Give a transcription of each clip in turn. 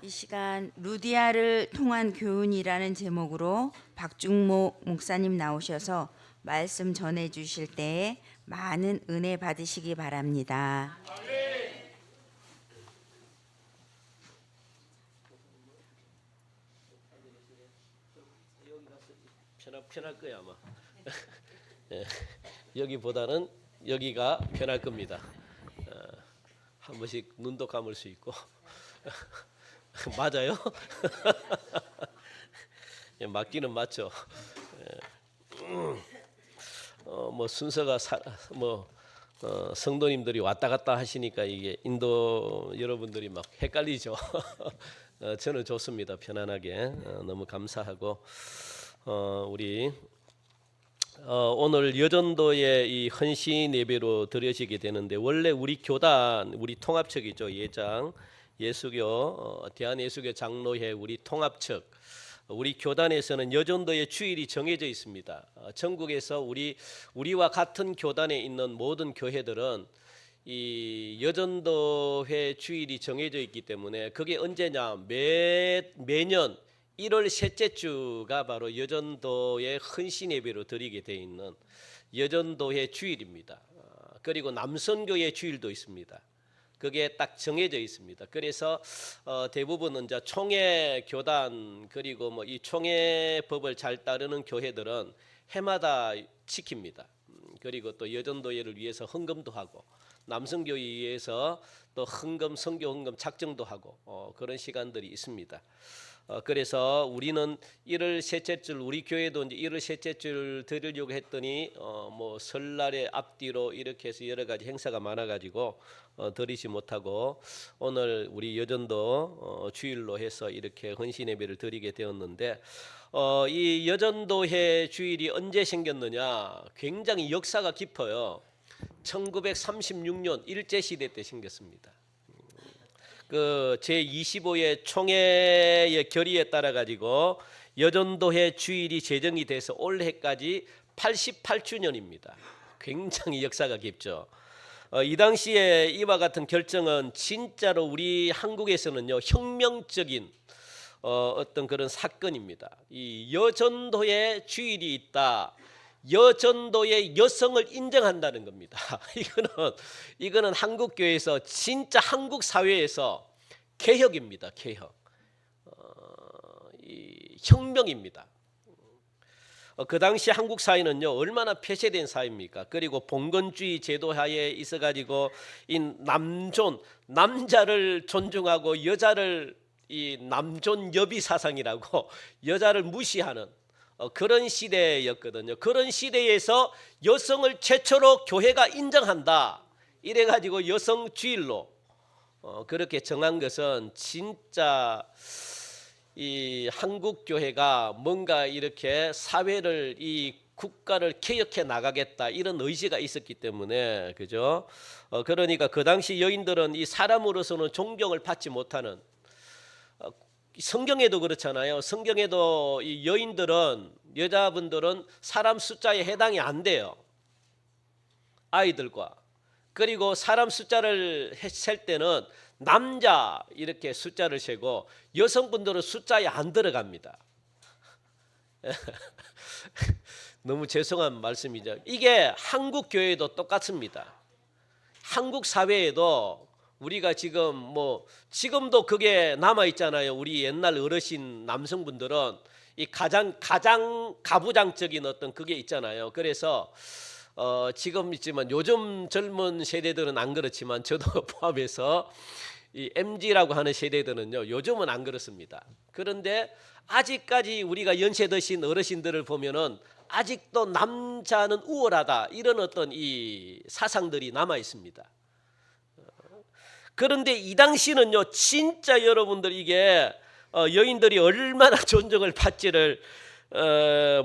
이 시간 루디아를 통한 교훈이라는 제목으로 박중모 목사님 나오셔서 말씀 전해 주실 때에 많은 은혜 받으시기 바랍니다. 편할 거야 아마. 예, 여기보다는 여기가 편할 겁니다. 한 번씩 눈도 감을 수 있고. 맞아요? 예, 맞기는 맞죠. 뭐 순서가 성도님들이 왔다 갔다 하시니까 이게 인도 여러분들이 막 헷갈리죠. 저는 좋습니다. 편안하게 너무 감사하고 우리 오늘 여전도의 이 헌신 예배로 드려지게 되는데 원래 우리 교단 우리 통합측이죠. 예장 예수교 대한예수교 장로회 우리 통합측 우리 교단에서는 여전도의 주일이 정해져 있습니다. 전국에서 우리와 같은 교단에 있는 모든 교회들은 이 여전도회 주일이 정해져 있기 때문에 그게 언제냐 매년 1월 셋째 주가 바로 여전도의 헌신 예배로 드리게 되어 있는 여전도회 주일입니다. 그리고 남선교회 주일도 있습니다. 그게 딱 정해져 있습니다. 그래서 대부분은 이제 총회 교단 그리고 뭐 이 총회법을 잘 따르는 교회들은 해마다 지킵니다. 그리고 또 여전도회를 위해서 헌금도 하고 남성교회에 의해서 또 헌금 선교 헌금 작정도 하고 그런 시간들이 있습니다. 그래서 우리는 1월 셋째 줄 우리 교회도 이제 1월 셋째 줄 드리려고 했더니 뭐 설날에 앞뒤로 이렇게 해서 여러 가지 행사가 많아가지고 드리지 못하고 오늘 우리 여전도 주일로 해서 이렇게 헌신 예배를 드리게 되었는데 이 여전도회 주일이 언제 생겼느냐? 굉장히 역사가 깊어요. 1936년 일제시대 때 생겼습니다. 그 제25회 총회의 결의에 따라 가지고 여전도회 주일이 제정이 돼서 올해까지 88주년입니다. 굉장히 역사가 깊죠. 이 당시에 이와 같은 결정은 진짜로 우리 한국에서는요 혁명적인 어떤 그런 사건입니다. 이 여전도회 주일이 있다. 여전도의 여성을 인정한다는 겁니다. 이거는 한국 교회에서 진짜 한국 사회에서 개혁입니다. 개혁, 혁명입니다. 그 당시 한국 사회는요 얼마나 폐쇄된 사회입니까? 그리고 봉건주의 제도하에 있어가지고 이 남자를 존중하고 여자를 이 남존여비 사상이라고 여자를 무시하는. 그런 시대였거든요. 그런 시대에서 여성을 최초로 교회가 인정한다. 이래가지고 여성 주일로 그렇게 정한 것은 진짜 이 한국 교회가 뭔가 이렇게 사회를 이 국가를 개혁해 나가겠다 이런 의지가 있었기 때문에 그죠? 그러니까 그 당시 여인들은 이 사람으로서는 존경을 받지 못하는. 성경에도 그렇잖아요. 성경에도 이 여인들은 여자분들은 사람 숫자에 해당이 안 돼요. 아이들과 그리고 사람 숫자를 셀 때는 남자 이렇게 숫자를 세고 여성분들은 숫자에 안 들어갑니다. 너무 죄송한 말씀이죠. 이게 한국 교회도 똑같습니다. 한국 사회에도 우리가 지금도 그게 남아 있잖아요. 우리 옛날 어르신 남성분들은 이 가장 가부장적인 어떤 그게 있잖아요. 그래서 지금 있지만 요즘 젊은 세대들은 안 그렇지만 저도 포함해서 이 MZ라고 하는 세대들은요 요즘은 안 그렇습니다. 그런데 아직까지 우리가 연세 드신 어르신들을 보면은 아직도 남자는 우월하다 이런 어떤 이 사상들이 남아 있습니다. 그런데 이 당시는요 진짜 여러분들 이게 여인들이 얼마나 존중을 받지를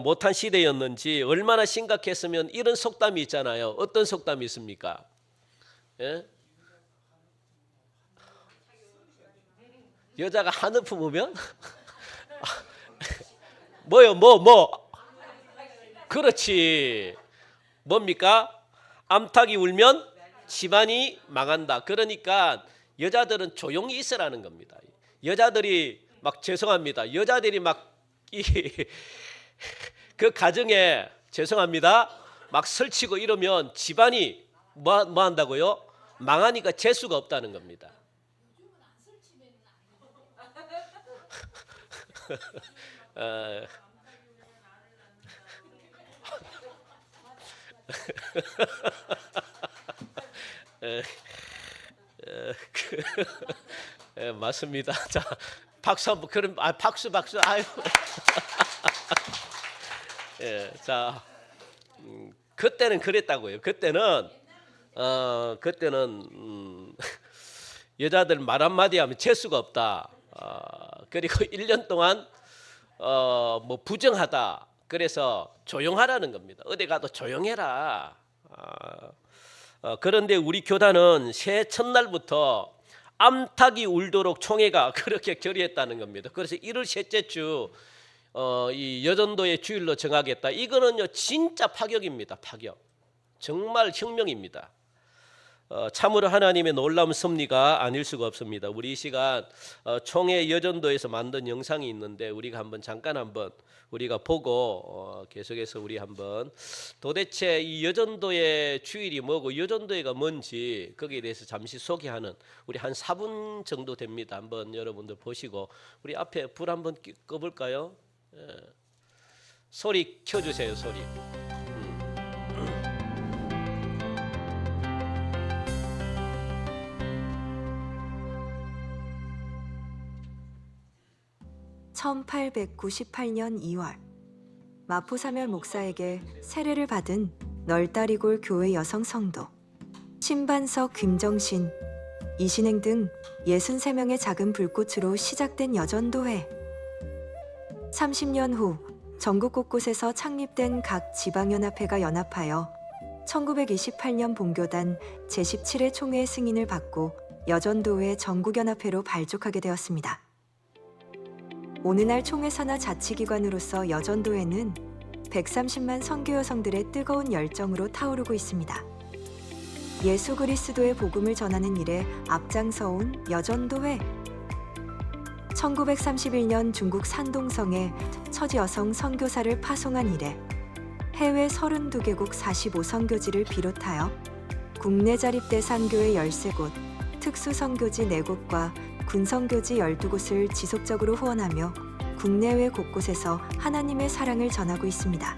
못한 시대였는지 얼마나 심각했으면 이런 속담이 있잖아요. 어떤 속담이 있습니까? 예? 여자가 한우프 보면 뭐요? 그렇지. 뭡니까? 암탉이 울면 집안이 망한다. 그러니까 여자들은 조용히 있으라는 겁니다. 여자들이 막 죄송합니다. 여자들이 막 그 가정에 죄송합니다. 막 설치고 이러면 집안이 뭐 한다고요? 망하니까 재수가 없다는 겁니다. 맞습니다. 자, 박수 한번 그럼 박수 아유. 예, 자, 그때는 그랬다고요. 그때는 여자들 말 한마디 하면 재수가 없다. 그리고 1년 동안 뭐 부정하다. 그래서 조용하라는 겁니다. 어디 가도 조용해라. 그런데 우리 교단은 새해 첫날부터 암탉이 울도록 총회가 그렇게 결의했다는 겁니다. 그래서 1월 셋째 주 이 여전도의 주일로 정하겠다. 이거는요 진짜 파격입니다. 파격. 정말 혁명입니다. 참으로 하나님의 놀라운 섭리가 아닐 수가 없습니다. 우리 이 시간 총회 여전도에서 만든 영상이 있는데 우리가 잠깐 우리가 보고 계속해서 우리 한번 도대체 이 여전도의 주일이 뭐고 여전도회가 뭔지 거기에 대해서 잠시 소개하는 우리 한 4분 정도 됩니다. 한번 여러분들 보시고 우리 앞에 불 한번 꺼볼까요? 소리 켜주세요. 소리. (1898년 2월) 마포사멸 목사에게 세례를 받은 널다리골 교회 여성 성도 신반석, 김정신, 이신행 등 63명의 작은 불꽃으로 시작된 여전도회. 30년 후 전국 곳곳에서 창립된 각 지방연합회가 연합하여 1928년 본교단 제17회 총회 승인을 받고 여전도회 전국연합회로 발족하게 되었습니다. 오늘날 총회 산하 자치기관으로서 여전도회는 130만 선교 여성들의 뜨거운 열정으로 타오르고 있습니다. 예수 그리스도의 복음을 전하는 일에 앞장서온 여전도회. 1931년 중국 산동성에 첫 여성 선교사를 파송한 이래 해외 32개국 45선교지를 비롯하여 국내 자립대 산교회 13곳, 특수선교지 4곳과 군선교지 12곳을 지속적으로 후원하며 국내외 곳곳에서 하나님의 사랑을 전하고 있습니다.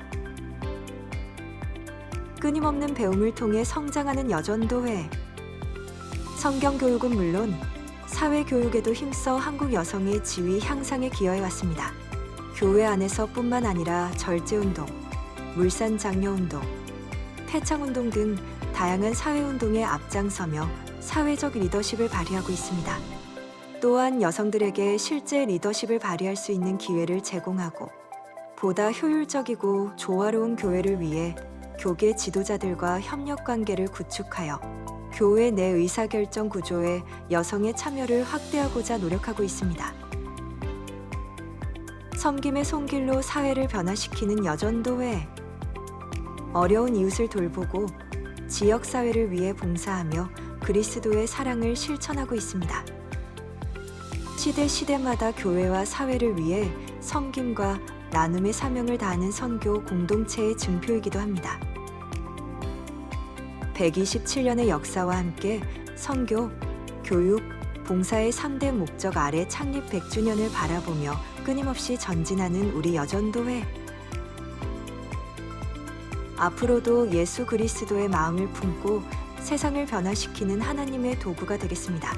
끊임없는 배움을 통해 성장하는 여전도회. 성경교육은 물론 사회교육에도 힘써 한국 여성의 지위 향상에 기여해왔습니다. 교회 안에서뿐만 아니라 절제운동, 물산장려운동, 폐창운동 등 다양한 사회운동에 앞장서며 사회적 리더십을 발휘하고 있습니다. 또한 여성들에게 실제 리더십을 발휘할 수 있는 기회를 제공하고 보다 효율적이고 조화로운 교회를 위해 교계 지도자들과 협력관계를 구축하여 교회 내 의사결정 구조에 여성의 참여를 확대하고자 노력하고 있습니다. 섬김의 손길로 사회를 변화시키는 여전도회. 어려운 이웃을 돌보고 지역사회를 위해 봉사하며 그리스도의 사랑을 실천하고 있습니다. 시대마다 교회와 사회를 위해 섬김과 나눔의 사명을 다하는 선교 공동체의 증표이기도 합니다. 127년의 역사와 함께 선교, 교육, 봉사의 3대 목적 아래 창립 100주년을 바라보며 끊임없이 전진하는 우리 여전도회. 앞으로도 예수 그리스도의 마음을 품고 세상을 변화시키는 하나님의 도구가 되겠습니다.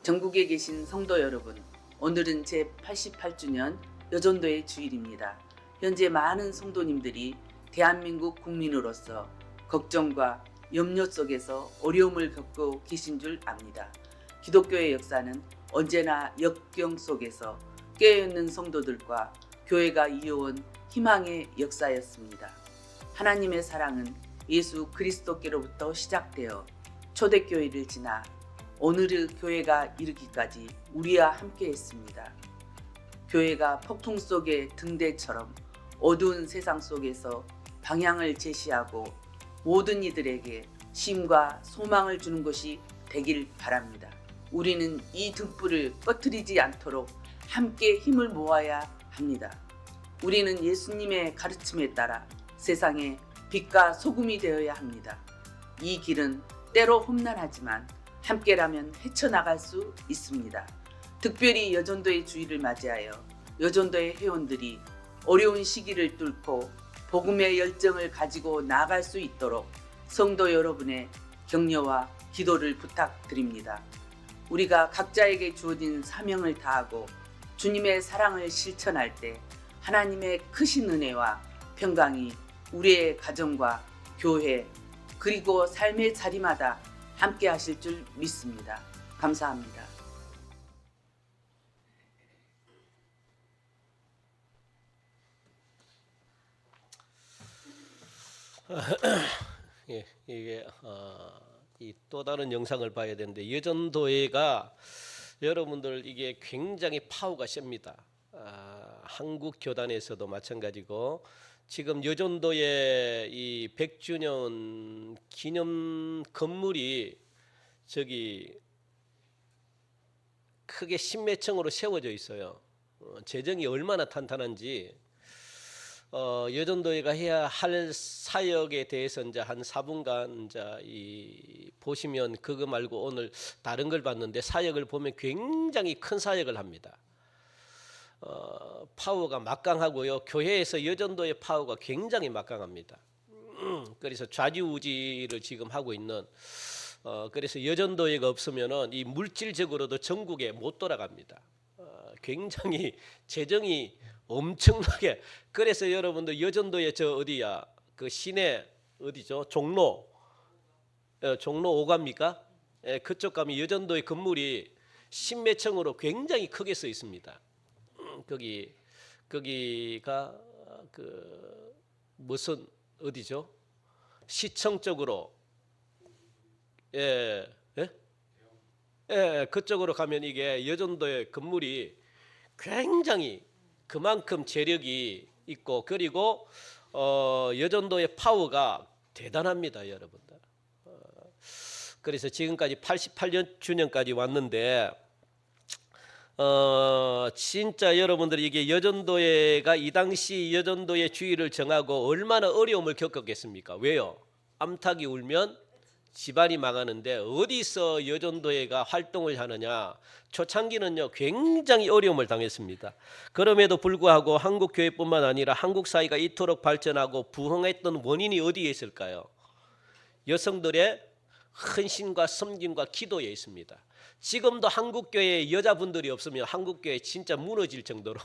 전국에 계신 성도 여러분, 오늘은 제88주년 여전도의 주일입니다. 현재 많은 성도님들이 대한민국 국민으로서 걱정과 염려 속에서 어려움을 겪고 계신 줄 압니다. 기독교의 역사는 언제나 역경 속에서 깨어있는 성도들과 교회가 이어온 희망의 역사였습니다. 하나님의 사랑은 예수 그리스도께로부터 시작되어 초대교회를 지나 오늘의 교회가 이르기까지 우리와 함께 했습니다. 교회가 폭풍 속의 등대처럼 어두운 세상 속에서 방향을 제시하고 모든 이들에게 쉼과 소망을 주는 것이 되길 바랍니다. 우리는 이 등불을 꺼트리지 않도록 함께 힘을 모아야 합니다. 우리는 예수님의 가르침에 따라 세상에 빛과 소금이 되어야 합니다. 이 길은 때로 험난하지만 함께라면 헤쳐나갈 수 있습니다. 특별히 여전도의 주일을 맞이하여 여전도의 회원들이 어려운 시기를 뚫고 복음의 열정을 가지고 나아갈 수 있도록 성도 여러분의 격려와 기도를 부탁드립니다. 우리가 각자에게 주어진 사명을 다하고 주님의 사랑을 실천할 때 하나님의 크신 은혜와 평강이 우리의 가정과 교회 그리고 삶의 자리마다 함께 하실 줄 믿습니다. 감사합니다. 예, 이게 이 또 다른 영상을 봐야 되는데 여전도회가 여러분들 이게 굉장히 파워가 셉니다. 한국 교단에서도 마찬가지고 지금 여전도의 이 100주년 기념 건물이 저기 크게 십몇 층으로 세워져 있어요. 재정이 얼마나 탄탄한지 여전도회가 해야 할 사역에 대해서 이제 한 4분간 이제 이 보시면 그거 말고 오늘 다른 걸 봤는데 사역을 보면 굉장히 큰 사역을 합니다. 파워가 막강하고요. 교회에서 여전도의 파워가 굉장히 막강합니다. 그래서 좌지우지를 지금 하고 있는 그래서 여전도회가 없으면은 이 물질적으로도 전국에 못 돌아갑니다. 굉장히 재정이 엄청나게 그래서 여러분들 여전도에 저 어디야 그 시내 어디죠 종로 종로 5가입니까? 그쪽 가면 여전도의 건물이 십몇 층으로 굉장히 크게 써 있습니다. 거기가 그 무슨 어디죠? 시청 쪽으로 그쪽으로 가면 이게 여전도의 건물이 굉장히 그만큼 재력이 있고 그리고 여전도의 파워가 대단합니다, 여러분들. 그래서 지금까지 88년 주년까지 왔는데 진짜 여러분들이 이게 여전도회가 이 당시 여전도의 주의를 정하고 얼마나 어려움을 겪었겠습니까? 왜요? 암탉이 울면 집안이 망하는데 어디서 여전도회가 활동을 하느냐? 초창기는요 굉장히 어려움을 당했습니다. 그럼에도 불구하고 한국 교회뿐만 아니라 한국 사회가 이토록 발전하고 부흥했던 원인이 어디에 있을까요? 여성들의 헌신과 섬김과 기도에 있습니다. 지금도 한국 교회에 여자분들이 없으면 한국 교회 진짜 무너질 정도로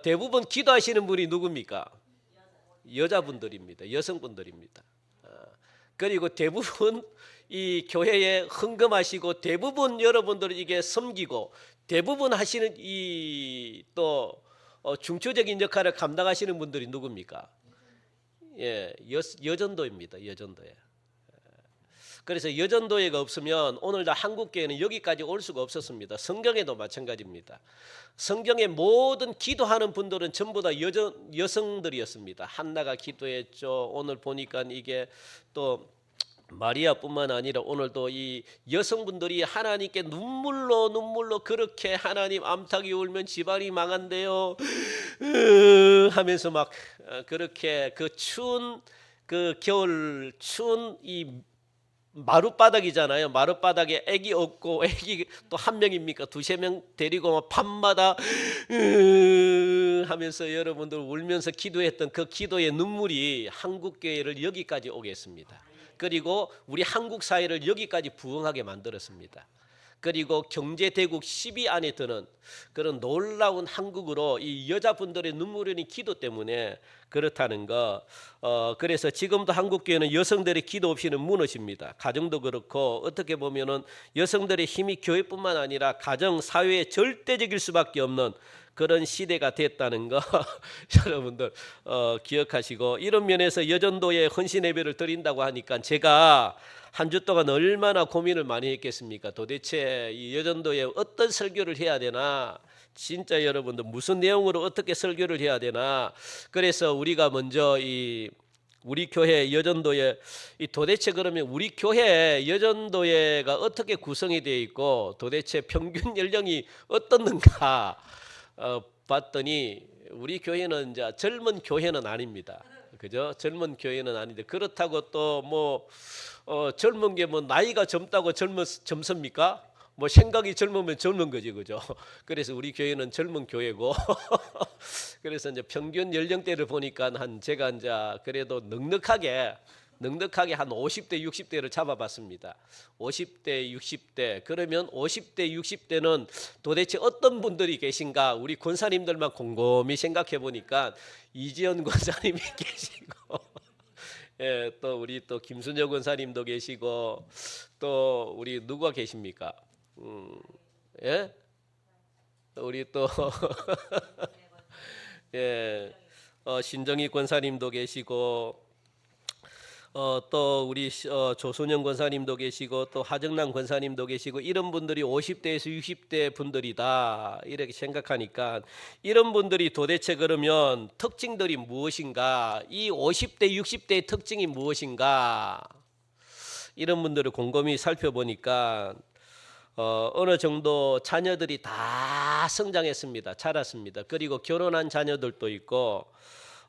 대부분 기도하시는 분이 누굽니까? 여자분들입니다. 여성분들입니다. 그리고 대부분 이 교회에 헌금하시고 대부분 여러분들 이게 섬기고 대부분 하시는 이 또 중추적인 역할을 감당하시는 분들이 누굽니까? 여전도입니다. 여전도에. 그래서 여전도회가 없으면 오늘날 한국교회는 여기까지 올 수가 없었습니다. 성경에도 마찬가지입니다. 성경의 모든 기도하는 분들은 전부 다 여성들이었습니다. 한나가 기도했죠. 오늘 보니까 이게 또 마리아뿐만 아니라 오늘도 이 여성분들이 하나님께 눈물로 그렇게 하나님 암탉이 울면 집안이 망한대요 하면서 막 그렇게 그 추운 그 겨울 추운 이 마룻바닥이잖아요. 마룻바닥에 애기 없고 애기 또 한 명입니까? 두세 명 데리고 밤마다 하면서 여러분들 울면서 기도했던 그 기도의 눈물이 한국교회를 여기까지 오게 했습니다. 그리고 우리 한국 사회를 여기까지 부흥하게 만들었습니다. 그리고 경제대국 10위 안에 드는 그런 놀라운 한국으로 이 여자분들의 눈물 흘린 기도 때문에 그렇다는 거. 그래서 지금도 한국교회는 여성들의 기도 없이는 무너집니다. 가정도 그렇고 어떻게 보면은 여성들의 힘이 교회뿐만 아니라 가정, 사회에 절대적일 수밖에 없는 그런 시대가 됐다는 거 여러분들 기억하시고 이런 면에서 여전도에 헌신 예배를 드린다고 하니까 제가 한 주 동안 얼마나 고민을 많이 했겠습니까? 도대체 이 여전도에 어떤 설교를 해야 되나? 진짜 여러분들 무슨 내용으로 어떻게 설교를 해야 되나? 그래서 우리가 먼저 이 우리 교회 여전도회 이 도대체 그러면 우리 교회 여전도회가 어떻게 구성이 되어 있고 도대체 평균 연령이 어떻는가 봤더니 우리 교회는 이제 젊은 교회는 아닙니다. 그죠? 젊은 교회는 아닌데 그렇다고 또 뭐 젊은 게 뭐 나이가 젊다고 젊습니까? 뭐 생각이 젊으면 젊은 거지, 그죠? 그래서 우리 교회는 젊은 교회고 그래서 이제 평균 연령대를 보니까 제가 이제 그래도 넉넉하게 한 50대 60대를 잡아봤습니다. 50대 60대 그러면 50대 60대는 도대체 어떤 분들이 계신가 우리 권사님들만 곰곰이 생각해 보니까 이지연 권사님이 계시고 예, 또 우리 또 김순정 권사님도 계시고 또 우리 누가 계십니까? 예? 우리 또 예, 신정희 권사님도 계시고 또 우리 조순영 권사님도 계시고 또 하정남 권사님도 계시고 이런 분들이 50대에서 60대 분들이다 이렇게 생각하니까 이런 분들이 도대체 그러면 특징들이 무엇인가 이 50대 60대의 특징이 무엇인가 이런 분들을 곰곰이 살펴보니까 어느 정도 자녀들이 다 성장했습니다. 자랐습니다. 그리고 결혼한 자녀들도 있고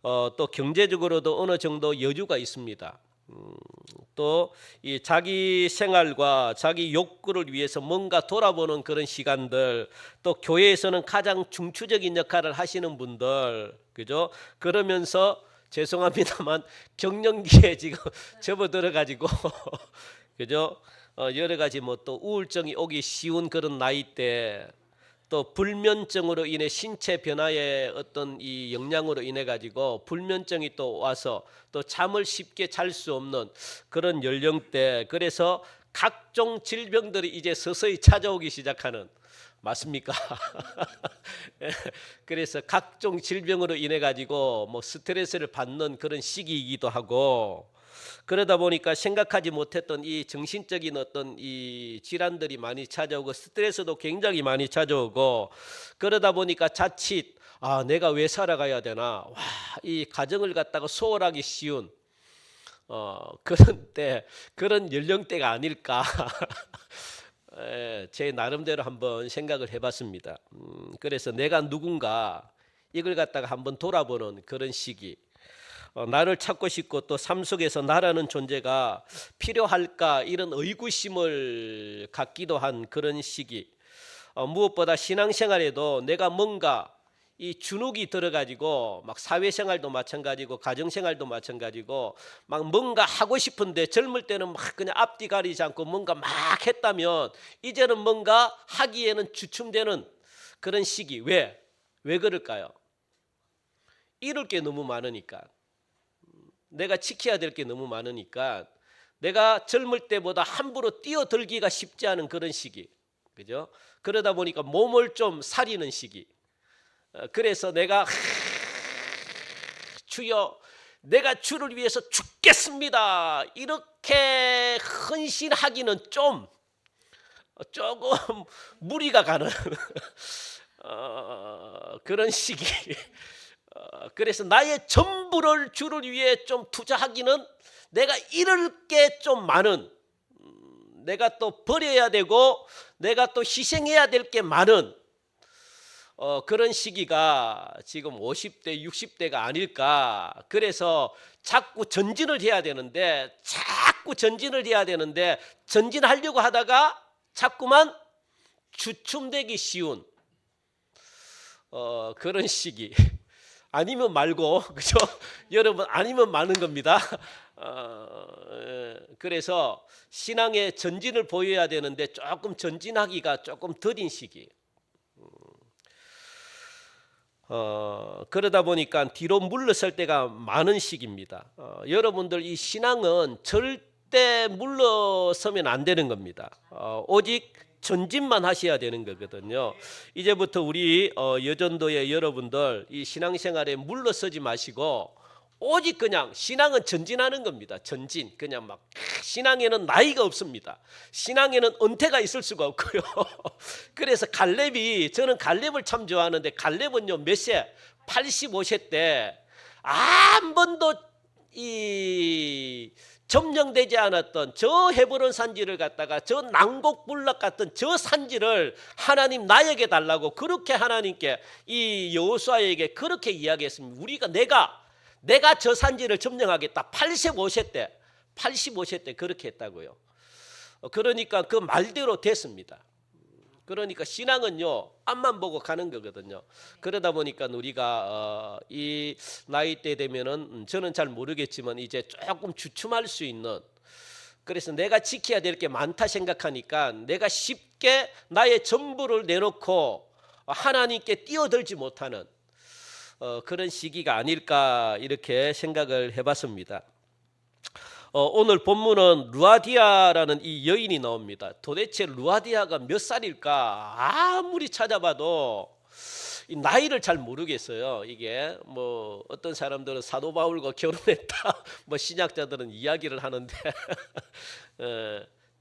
또 경제적으로도 어느 정도 여유가 있습니다. 또 이 자기 생활과 자기 욕구를 위해서 뭔가 돌아보는 그런 시간들 또 교회에서는 가장 중추적인 역할을 하시는 분들 그죠? 그러면서 죄송합니다만 갱년기에 지금 접어들어 가지고 그죠? 여러 가지 뭐 또 우울증이 오기 쉬운 그런 나이대 또 불면증으로 인해 신체 변화의 어떤 이 영향으로 인해 가지고 불면증이 또 와서 또 잠을 쉽게 잘 수 없는 그런 연령대 그래서 각종 질병들이 이제 서서히 찾아오기 시작하는 맞습니까? 그래서 각종 질병으로 인해 가지고 뭐 스트레스를 받는 그런 시기이기도 하고 그러다 보니까 생각하지 못했던 이 정신적인 어떤 이 질환들이 많이 찾아오고 스트레스도 굉장히 많이 찾아오고 그러다 보니까 자칫 내가 왜 살아가야 되나 이 가정을 갖다가 소홀하기 쉬운 그런 때 그런 연령대가 아닐까 제 나름대로 한번 생각을 해봤습니다. 그래서 내가 누군가 이걸 갖다가 한번 돌아보는 그런 시기 나를 찾고 싶고 또 삶 속에서 나라는 존재가 필요할까 이런 의구심을 갖기도 한 그런 시기 무엇보다 신앙생활에도 내가 뭔가 이 주눅이 들어가지고 막 사회생활도 마찬가지고 가정생활도 마찬가지고 막 뭔가 하고 싶은데 젊을 때는 막 그냥 앞뒤 가리지 않고 뭔가 막 했다면 이제는 뭔가 하기에는 주춤되는 그런 시기 왜 그럴까요? 이룰 게 너무 많으니까 내가 지켜야 될 게 너무 많으니까 내가 젊을 때보다 함부로 뛰어들기가 쉽지 않은 그런 시기 그죠? 그러다 보니까 몸을 좀 사리는 시기 그래서 내가 주여 내가 주를 위해서 죽겠습니다 이렇게 헌신하기는 조금 무리가 가는 그런 시기 그래서 나의 전부를 주를 위해 좀 투자하기는 내가 잃을 게 좀 많은 내가 또 버려야 되고 내가 또 희생해야 될 게 많은 그런 시기가 지금 50대 60대가 아닐까 그래서 자꾸 전진을 해야 되는데 전진하려고 하다가 자꾸만 주춤되기 쉬운 그런 시기 아니면 말고 그죠? 여러분 아니면 많은 겁니다. 그래서 신앙의 전진을 보여야 되는데 조금 전진하기가 조금 더딘 시기. 그러다 보니까 뒤로 물러설 때가 많은 시기입니다. 여러분들 이 신앙은 절대 물러서면 안 되는 겁니다. 오직 전진만 하셔야 되는 거거든요. 이제부터 우리 여전도의 여러분들 이 신앙생활에 물러서지 마시고 오직 그냥 신앙은 전진하는 겁니다. 전진 그냥 막 신앙에는 나이가 없습니다. 신앙에는 은퇴가 있을 수가 없고요. 그래서 저는 갈렙을 참 좋아하는데 갈렙은요 몇 세? 85세 때 한 번도 이 점령되지 않았던 저 헤브론 산지를 갖다가 저 난곡불락 같은 저 산지를 하나님 나에게 달라고 그렇게 하나님께 이 여호수아에게 그렇게 이야기했습니다. 우리가 내가 저 산지를 점령하겠다. 85세 때 그렇게 했다고요. 그러니까 그 말대로 됐습니다. 그러니까 신앙은요, 앞만 보고 가는 거거든요. 그러다 보니까 우리가 이 나이 때 되면은 저는 잘 모르겠지만 이제 조금 주춤할 수 있는, 그래서 내가 지켜야 될 게 많다 생각하니까 내가 쉽게 나의 전부를 내놓고 하나님께 뛰어들지 못하는 그런 시기가 아닐까 이렇게 생각을 해봤습니다. 오늘 본문은 루아디아라는 이 여인이 나옵니다. 도대체 루아디아가 몇 살일까? 아무리 찾아봐도 이 나이를 잘 모르겠어요. 이게 뭐 어떤 사람들은 사도 바울과 결혼했다, 뭐 신학자들은 이야기를 하는데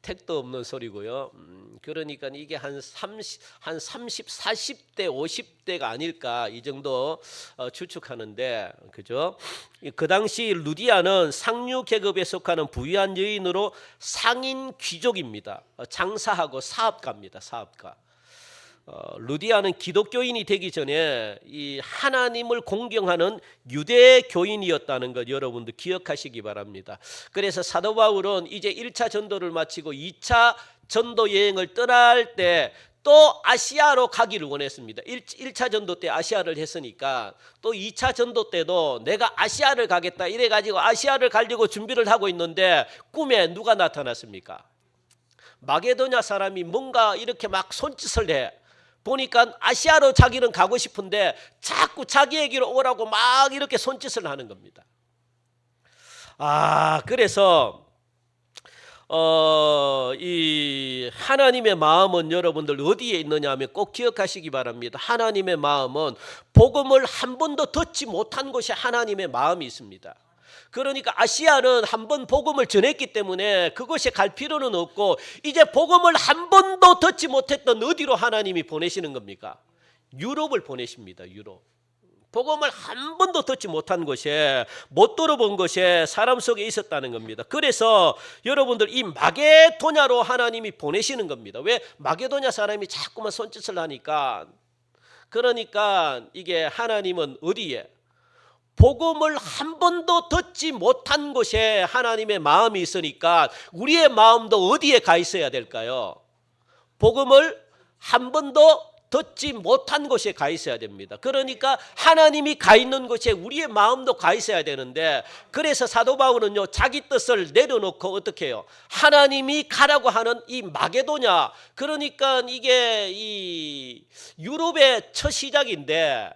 택도 없는 소리고요. 그러니까 이게 한 30, 40대, 50대가 아닐까 이 정도 추측하는데, 그죠? 그 당시 루디아는 상류 계급에 속하는 부유한 여인으로 상인 귀족입니다. 장사하고 사업가입니다. 사업가. 루디아는 기독교인이 되기 전에 이 하나님을 공경하는 유대 교인이었다는 것 여러분들 기억하시기 바랍니다. 그래서 사도 바울은 이제 1차 전도를 마치고 2차 전도 여행을 떠날 때 또 아시아로 가기를 원했습니다. 1차 전도 때 아시아를 했으니까 또 2차 전도 때도 내가 아시아를 가겠다 이래가지고 아시아를 가려고 준비를 하고 있는데 꿈에 누가 나타났습니까? 마게도냐 사람이 뭔가 이렇게 막 손짓을 해. 보니까 아시아로 자기는 가고 싶은데 자꾸 자기에게로 오라고 막 이렇게 손짓을 하는 겁니다. 그래서 이 하나님의 마음은 여러분들 어디에 있느냐 하면 꼭 기억하시기 바랍니다. 하나님의 마음은 복음을 한 번도 듣지 못한 곳에 하나님의 마음이 있습니다. 그러니까 아시아는 한 번 복음을 전했기 때문에 그곳에 갈 필요는 없고, 이제 복음을 한 번도 듣지 못했던 어디로 하나님이 보내시는 겁니까? 유럽을 보내십니다. 유럽. 복음을 한 번도 듣지 못한 곳에, 못 들어본 곳에 사람 속에 있었다는 겁니다. 그래서 여러분들 이 마게도냐로 하나님이 보내시는 겁니다. 왜? 마게도냐 사람이 자꾸만 손짓을 하니까. 그러니까 이게 하나님은 어디에? 복음을 한 번도 듣지 못한 곳에 하나님의 마음이 있으니까 우리의 마음도 어디에 가 있어야 될까요? 복음을 한 번도 듣지 못한 곳에 가 있어야 됩니다. 그러니까 하나님이 가 있는 곳에 우리의 마음도 가 있어야 되는데, 그래서 사도 바울은요, 자기 뜻을 내려놓고 어떻게 해요? 하나님이 가라고 하는 이 마게도냐, 그러니까 이게 이 유럽의 첫 시작인데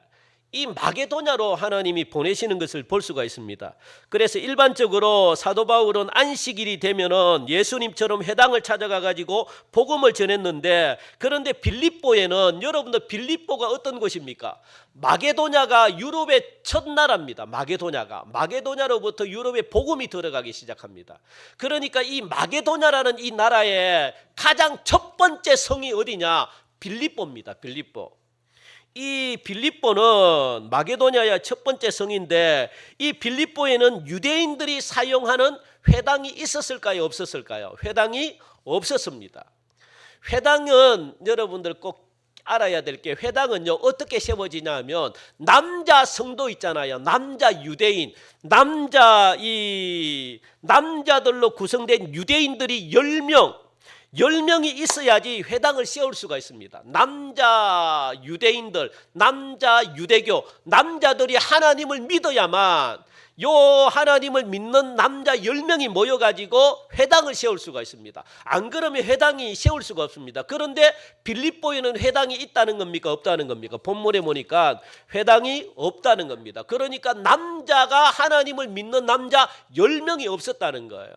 이 마게도냐로 하나님이 보내시는 것을 볼 수가 있습니다. 그래서 일반적으로 사도 바울은 안식일이 되면은 예수님처럼 회당을 찾아가 가지고 복음을 전했는데, 그런데 빌립보에는, 여러분들 빌립보가 어떤 곳입니까? 마게도냐가 유럽의 첫 나라입니다. 마게도냐로부터 유럽에 복음이 들어가기 시작합니다. 그러니까 이 마게도냐라는 이 나라의 가장 첫 번째 성이 어디냐? 빌립보입니다. 빌립보. 이 빌립보는 마게도냐의 첫 번째 성인데, 이 빌립보에는 유대인들이 사용하는 회당이 있었을까요? 없었을까요? 회당이 없었습니다. 회당은 여러분들 꼭 알아야 될 게, 회당은요 어떻게 세워지냐 하면, 남자 성도 있잖아요. 남자 유대인, 남자들로 구성된 유대인들이 10명이 있어야지 회당을 세울 수가 있습니다. 남자 유대인들, 남자 유대교, 남자들이 하나님을 믿어야만 요 하나님을 믿는 남자 10명이 모여가지고 회당을 세울 수가 있습니다. 안 그러면 회당이 세울 수가 없습니다. 그런데 빌립보에는 회당이 있다는 겁니까? 없다는 겁니까? 본문에 보니까 회당이 없다는 겁니다. 그러니까 남자가 하나님을 믿는 남자 10명이 없었다는 거예요.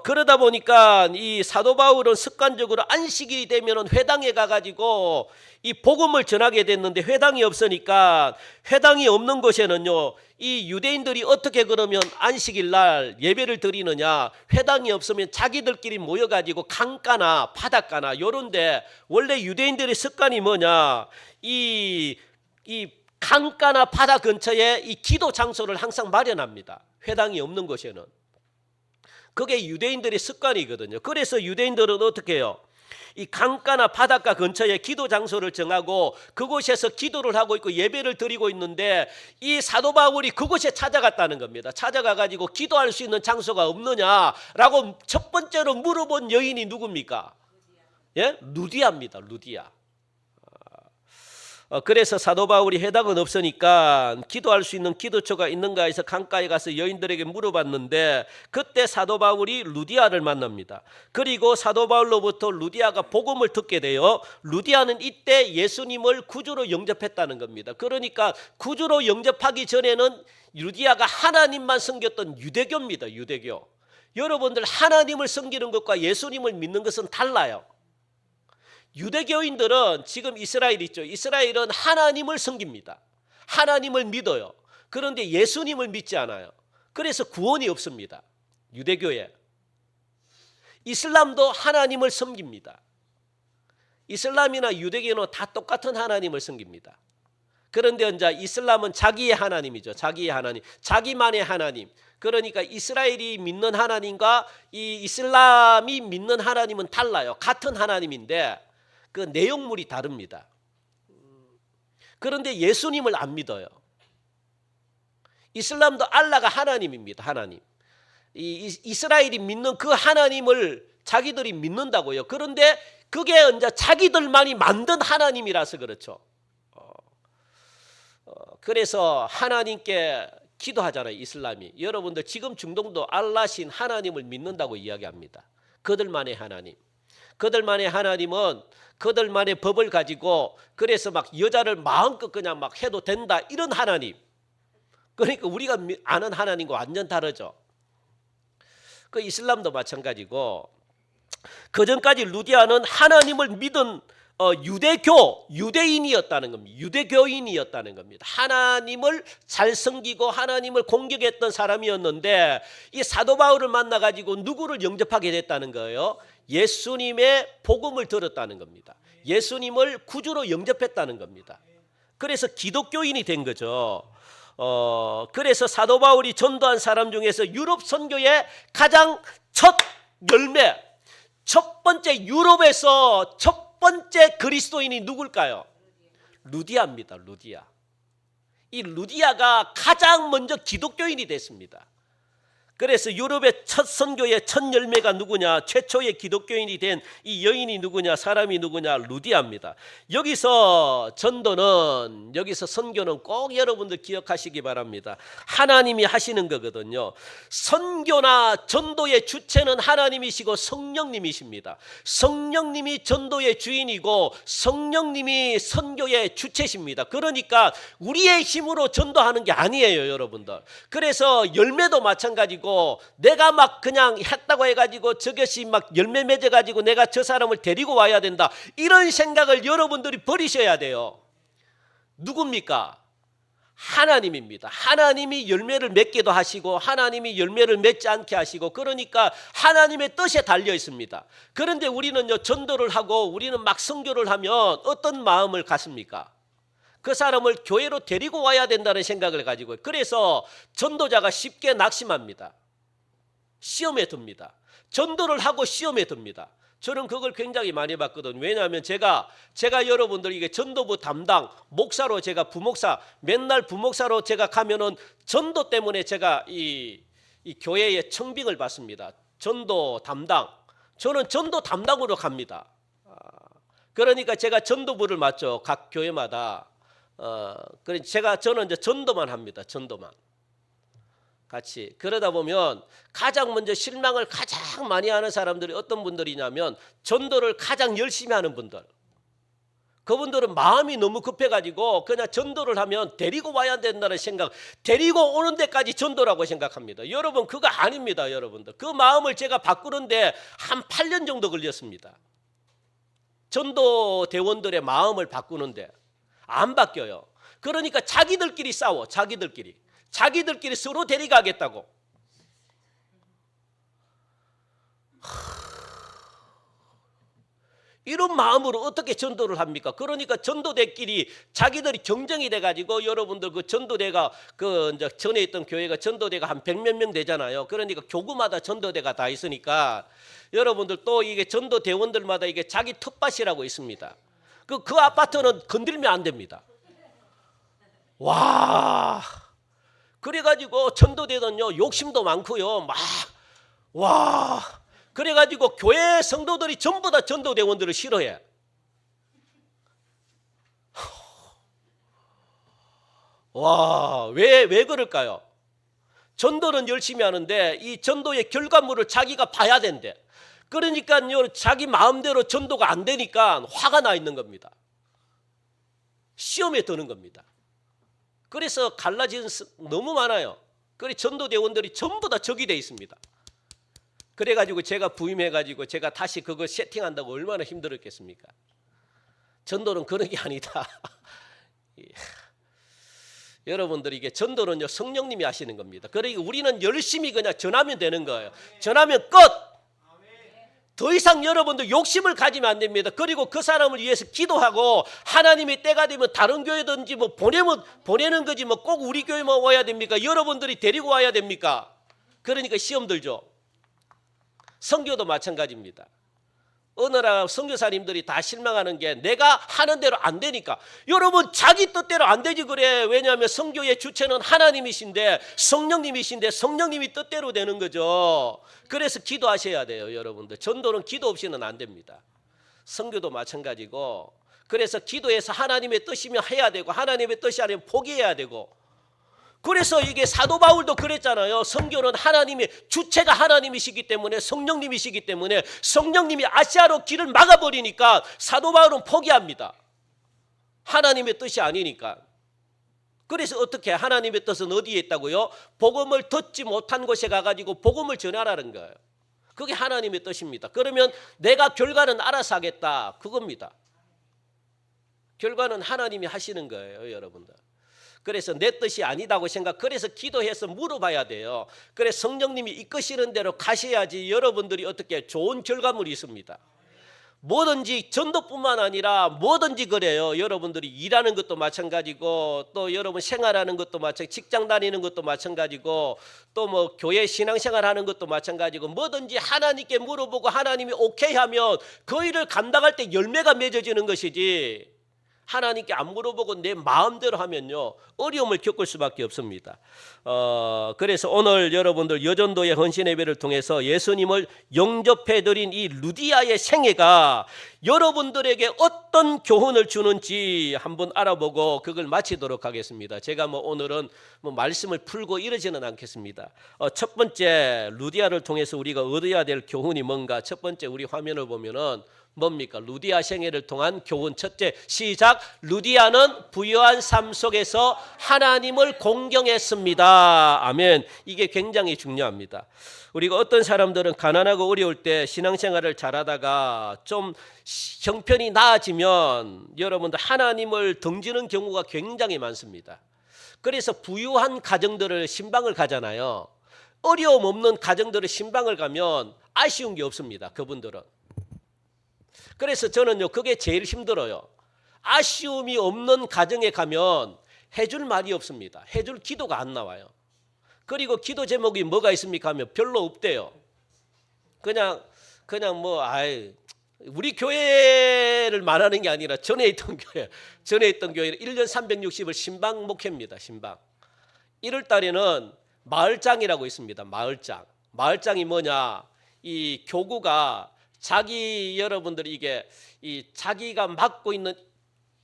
그러다 보니까 이 사도 바울은 습관적으로 안식일이 되면 회당에 가가지고 이 복음을 전하게 됐는데, 회당이 없으니까, 회당이 없는 곳에는요 이 유대인들이 어떻게 그러면 안식일 날 예배를 드리느냐? 회당이 없으면 자기들끼리 모여가지고 강가나 바닷가나 요런데, 원래 유대인들의 습관이 뭐냐? 이 강가나 바다 근처에 이 기도 장소를 항상 마련합니다. 회당이 없는 곳에는. 그게 유대인들의 습관이거든요. 그래서 유대인들은 어떻게 해요? 이 강가나 바닷가 근처에 기도 장소를 정하고 그곳에서 기도를 하고 있고 예배를 드리고 있는데 이 사도 바울이 그곳에 찾아갔다는 겁니다. 찾아가 가지고 기도할 수 있는 장소가 없느냐라고 첫 번째로 물어본 여인이 누굽니까? 예? 루디아입니다. 루디아. 그래서 사도 바울이 회당은 없으니까 기도할 수 있는 기도처가 있는가 해서 강가에 가서 여인들에게 물어봤는데 그때 사도 바울이 루디아를 만납니다. 그리고 사도 바울로부터 루디아가 복음을 듣게 돼요. 루디아는 이때 예수님을 구주로 영접했다는 겁니다. 그러니까 구주로 영접하기 전에는 루디아가 하나님만 섬겼던 유대교입니다. 유대교. 여러분들 하나님을 섬기는 것과 예수님을 믿는 것은 달라요. 유대교인들은 지금 이스라엘 있죠. 이스라엘은 하나님을 섬깁니다. 하나님을 믿어요. 그런데 예수님을 믿지 않아요. 그래서 구원이 없습니다. 유대교에. 이슬람도 하나님을 섬깁니다. 이슬람이나 유대교는 다 똑같은 하나님을 섬깁니다. 그런데 이제 이슬람은 자기의 하나님이죠. 자기의 하나님. 자기만의 하나님. 그러니까 이스라엘이 믿는 하나님과 이 이슬람이 믿는 하나님은 달라요. 같은 하나님인데 그 내용물이 다릅니다. 그런데 예수님을 안 믿어요. 이슬람도 알라가 하나님입니다. 하나님. 이스라엘이 믿는 그 하나님을 자기들이 믿는다고요. 그런데 그게 이제 자기들만이 만든 하나님이라서 그렇죠. 그래서 하나님께 기도하잖아요. 이슬람이. 여러분들 지금 중동도 알라신 하나님을 믿는다고 이야기합니다. 그들만의 하나님. 그들만의 하나님은 그들만의 법을 가지고 그래서 막 여자를 마음껏 그냥 막 해도 된다 이런 하나님. 그러니까 우리가 아는 하나님과 완전 다르죠. 그 이슬람도 마찬가지고 그 전까지 루디아는 하나님을 믿은 유대인이었다는 겁니다. 유대교인이었다는 겁니다. 하나님을 잘 섬기고 하나님을 공격했던 사람이었는데 이 사도 바울을 만나가지고 누구를 영접하게 됐다는 거예요? 예수님의 복음을 들었다는 겁니다. 예수님을 구주로 영접했다는 겁니다. 그래서 기독교인이 된 거죠. 그래서 사도 바울이 전도한 사람 중에서 유럽 선교의 가장 첫 열매, 첫 번째 유럽에서 첫 번째 그리스도인이 누굴까요? 루디아입니다. 루디아. 이 루디아가 가장 먼저 기독교인이 됐습니다. 그래서 유럽의 첫 선교의 첫 열매가 누구냐? 최초의 기독교인이 된 이 여인이 누구냐? 사람이 누구냐? 루디아입니다. 여기서 전도는, 여기서 선교는 꼭 여러분들 기억하시기 바랍니다. 하나님이 하시는 거거든요. 선교나 전도의 주체는 하나님이시고 성령님이십니다. 성령님이 전도의 주인이고 성령님이 선교의 주체십니다. 그러니까 우리의 힘으로 전도하는 게 아니에요, 여러분들. 그래서 열매도 마찬가지고 내가 막 그냥 했다고 해가지고 저것이 막 열매 맺어가지고 내가 저 사람을 데리고 와야 된다 이런 생각을 여러분들이 버리셔야 돼요. 누굽니까? 하나님입니다. 하나님이 열매를 맺게도 하시고 하나님이 열매를 맺지 않게 하시고 그러니까 하나님의 뜻에 달려 있습니다. 그런데 우리는요 전도를 하고 우리는 막 선교를 하면 어떤 마음을 갖습니까? 그 사람을 교회로 데리고 와야 된다는 생각을 가지고 그래서 전도자가 쉽게 낙심합니다. 시험에 듭니다. 전도를 하고 시험에 듭니다. 저는 그걸 굉장히 많이 봤거든요. 왜냐하면 제가 여러분들 이게 전도부 담당 목사로 제가 부목사 맨날 부목사로 제가 가면은 전도 때문에 제가 이 교회에 청빙을 받습니다. 전도 담당. 저는 전도 담당으로 갑니다. 그러니까 제가 전도부를 맡죠. 각 교회마다. 그래서 저는 이제 전도만 합니다. 전도만. 같이. 그러다 보면 가장 먼저 실망을 가장 많이 하는 사람들이 어떤 분들이냐면 전도를 가장 열심히 하는 분들. 그분들은 마음이 너무 급해가지고 그냥 전도를 하면 데리고 와야 된다는 생각, 데리고 오는 데까지 전도라고 생각합니다. 여러분 그거 아닙니다. 여러분들. 그 마음을 제가 바꾸는데 한 8년 정도 걸렸습니다. 전도 대원들의 마음을 바꾸는데 안 바뀌어요. 그러니까 자기들끼리 싸워. 자기들끼리 서로 데려가겠다고. 이런 마음으로 어떻게 전도를 합니까? 그러니까 전도대끼리 자기들이 경쟁이 돼가지고 여러분들 그 전도대가 그 이제 전에 있던 교회가 전도대가 한 100몇 명 되잖아요. 그러니까 교구마다 전도대가 다 있으니까 여러분들 또 이게 전도대원들마다 이게 자기 텃밭이라고 있습니다. 그 아파트는 건들면 안 됩니다. 와, 그래가지고 전도대는요 욕심도 많고요, 와, 그래가지고 교회 성도들이 전부 다 전도대원들을 싫어해. 와, 왜 그럴까요? 전도는 열심히 하는데 이 전도의 결과물을 자기가 봐야 된대. 그러니까요 자기 마음대로 전도가 안 되니까 화가 나 있는 겁니다. 시험에 드는 겁니다. 그래서 갈라진 너무 많아요. 그래 전도대원들이 전부 다 적이 돼 있습니다. 그래가지고 제가 부임해가지고 제가 다시 그거 세팅한다고 얼마나 힘들었겠습니까? 전도는 그런 게 아니다. 여러분들이 이게 전도는요 성령님이 하시는 겁니다. 그러니까 우리는 열심히 그냥 전하면 되는 거예요. 전하면 끝. 더 이상 여러분들 욕심을 가지면 안 됩니다. 그리고 그 사람을 위해서 기도하고 하나님의 때가 되면 다른 교회든지 뭐 보내는 거지 뭐 꼭 우리 교회만 와야 됩니까? 여러분들이 데리고 와야 됩니까? 그러니까 시험 들죠. 선교도 마찬가지입니다. 어느 나라 선교사님들이 다 실망하는 게 내가 하는 대로 안 되니까. 여러분 자기 뜻대로 안 되지 그래. 왜냐하면 선교의 주체는 하나님이신데 성령님이신데 성령님이 뜻대로 되는 거죠. 그래서 기도하셔야 돼요. 여러분들 전도는 기도 없이는 안 됩니다. 선교도 마찬가지고. 그래서 기도해서 하나님의 뜻이면 해야 되고 하나님의 뜻이 아니면 포기해야 되고. 그래서 이게 사도 바울도 그랬잖아요. 선교는 하나님의 주체가 하나님이시기 때문에 성령님이시기 때문에 성령님이 아시아로 길을 막아버리니까 사도 바울은 포기합니다. 하나님의 뜻이 아니니까. 그래서 어떻게 하나님의 뜻은 어디에 있다고요? 복음을 듣지 못한 곳에 가가지고 복음을 전하라는 거예요. 그게 하나님의 뜻입니다. 그러면 내가 결과는 알아서 하겠다. 그겁니다. 결과는 하나님이 하시는 거예요, 여러분들. 그래서 내 뜻이 아니다고 그래서 기도해서 물어봐야 돼요. 그래서 성령님이 이끄시는 대로 가셔야지 여러분들이 어떻게 좋은 결과물이 있습니다. 뭐든지 전도뿐만 아니라 뭐든지 그래요. 여러분들이 일하는 것도 마찬가지고 또 여러분 생활하는 것도 마찬가지고 직장 다니는 것도 마찬가지고 또 뭐 교회 신앙생활 하는 것도 마찬가지고 뭐든지 하나님께 물어보고 하나님이 오케이 하면 그 일을 감당할 때 열매가 맺어지는 것이지 하나님께 안 물어보고 내 마음대로 하면요 어려움을 겪을 수밖에 없습니다. 그래서 오늘 여러분들 여전도의 헌신 예배를 통해서 예수님을 영접해드린 이 루디아의 생애가 여러분들에게 어떤 교훈을 주는지 한번 알아보고 그걸 마치도록 하겠습니다. 제가 오늘은 말씀을 풀고 이러지는 않겠습니다. 첫 번째 루디아를 통해서 우리가 얻어야 될 교훈이 뭔가. 첫 번째 우리 화면을 보면은 뭡니까? 루디아 생애를 통한 교훈. 첫째, 시작. 루디아는 부유한 삶 속에서 하나님을 공경했습니다. 아멘. 이게 굉장히 중요합니다. 우리가 어떤 사람들은 가난하고 어려울 때 신앙생활을 잘하다가 좀 형편이 나아지면 여러분들 하나님을 등지는 경우가 굉장히 많습니다. 그래서 부유한 가정들을 신방을 가잖아요. 어려움 없는 가정들을 신방을 가면 아쉬운 게 없습니다. 그분들은. 그래서 저는요 그게 제일 힘들어요. 아쉬움이 없는 가정에 가면 해줄 말이 없습니다. 해줄 기도가 안 나와요. 그리고 기도 제목이 뭐가 있습니까 하면 별로 없대요. 그냥 우리 교회를 말하는 게 아니라 전에 있던 교회는 1년 360을 신방 목회입니다. 신방. 1월 달에는 마을장이라고 있습니다. 마을장이 뭐냐? 이 교구가 여러분들이 이게 자기가 맡고 있는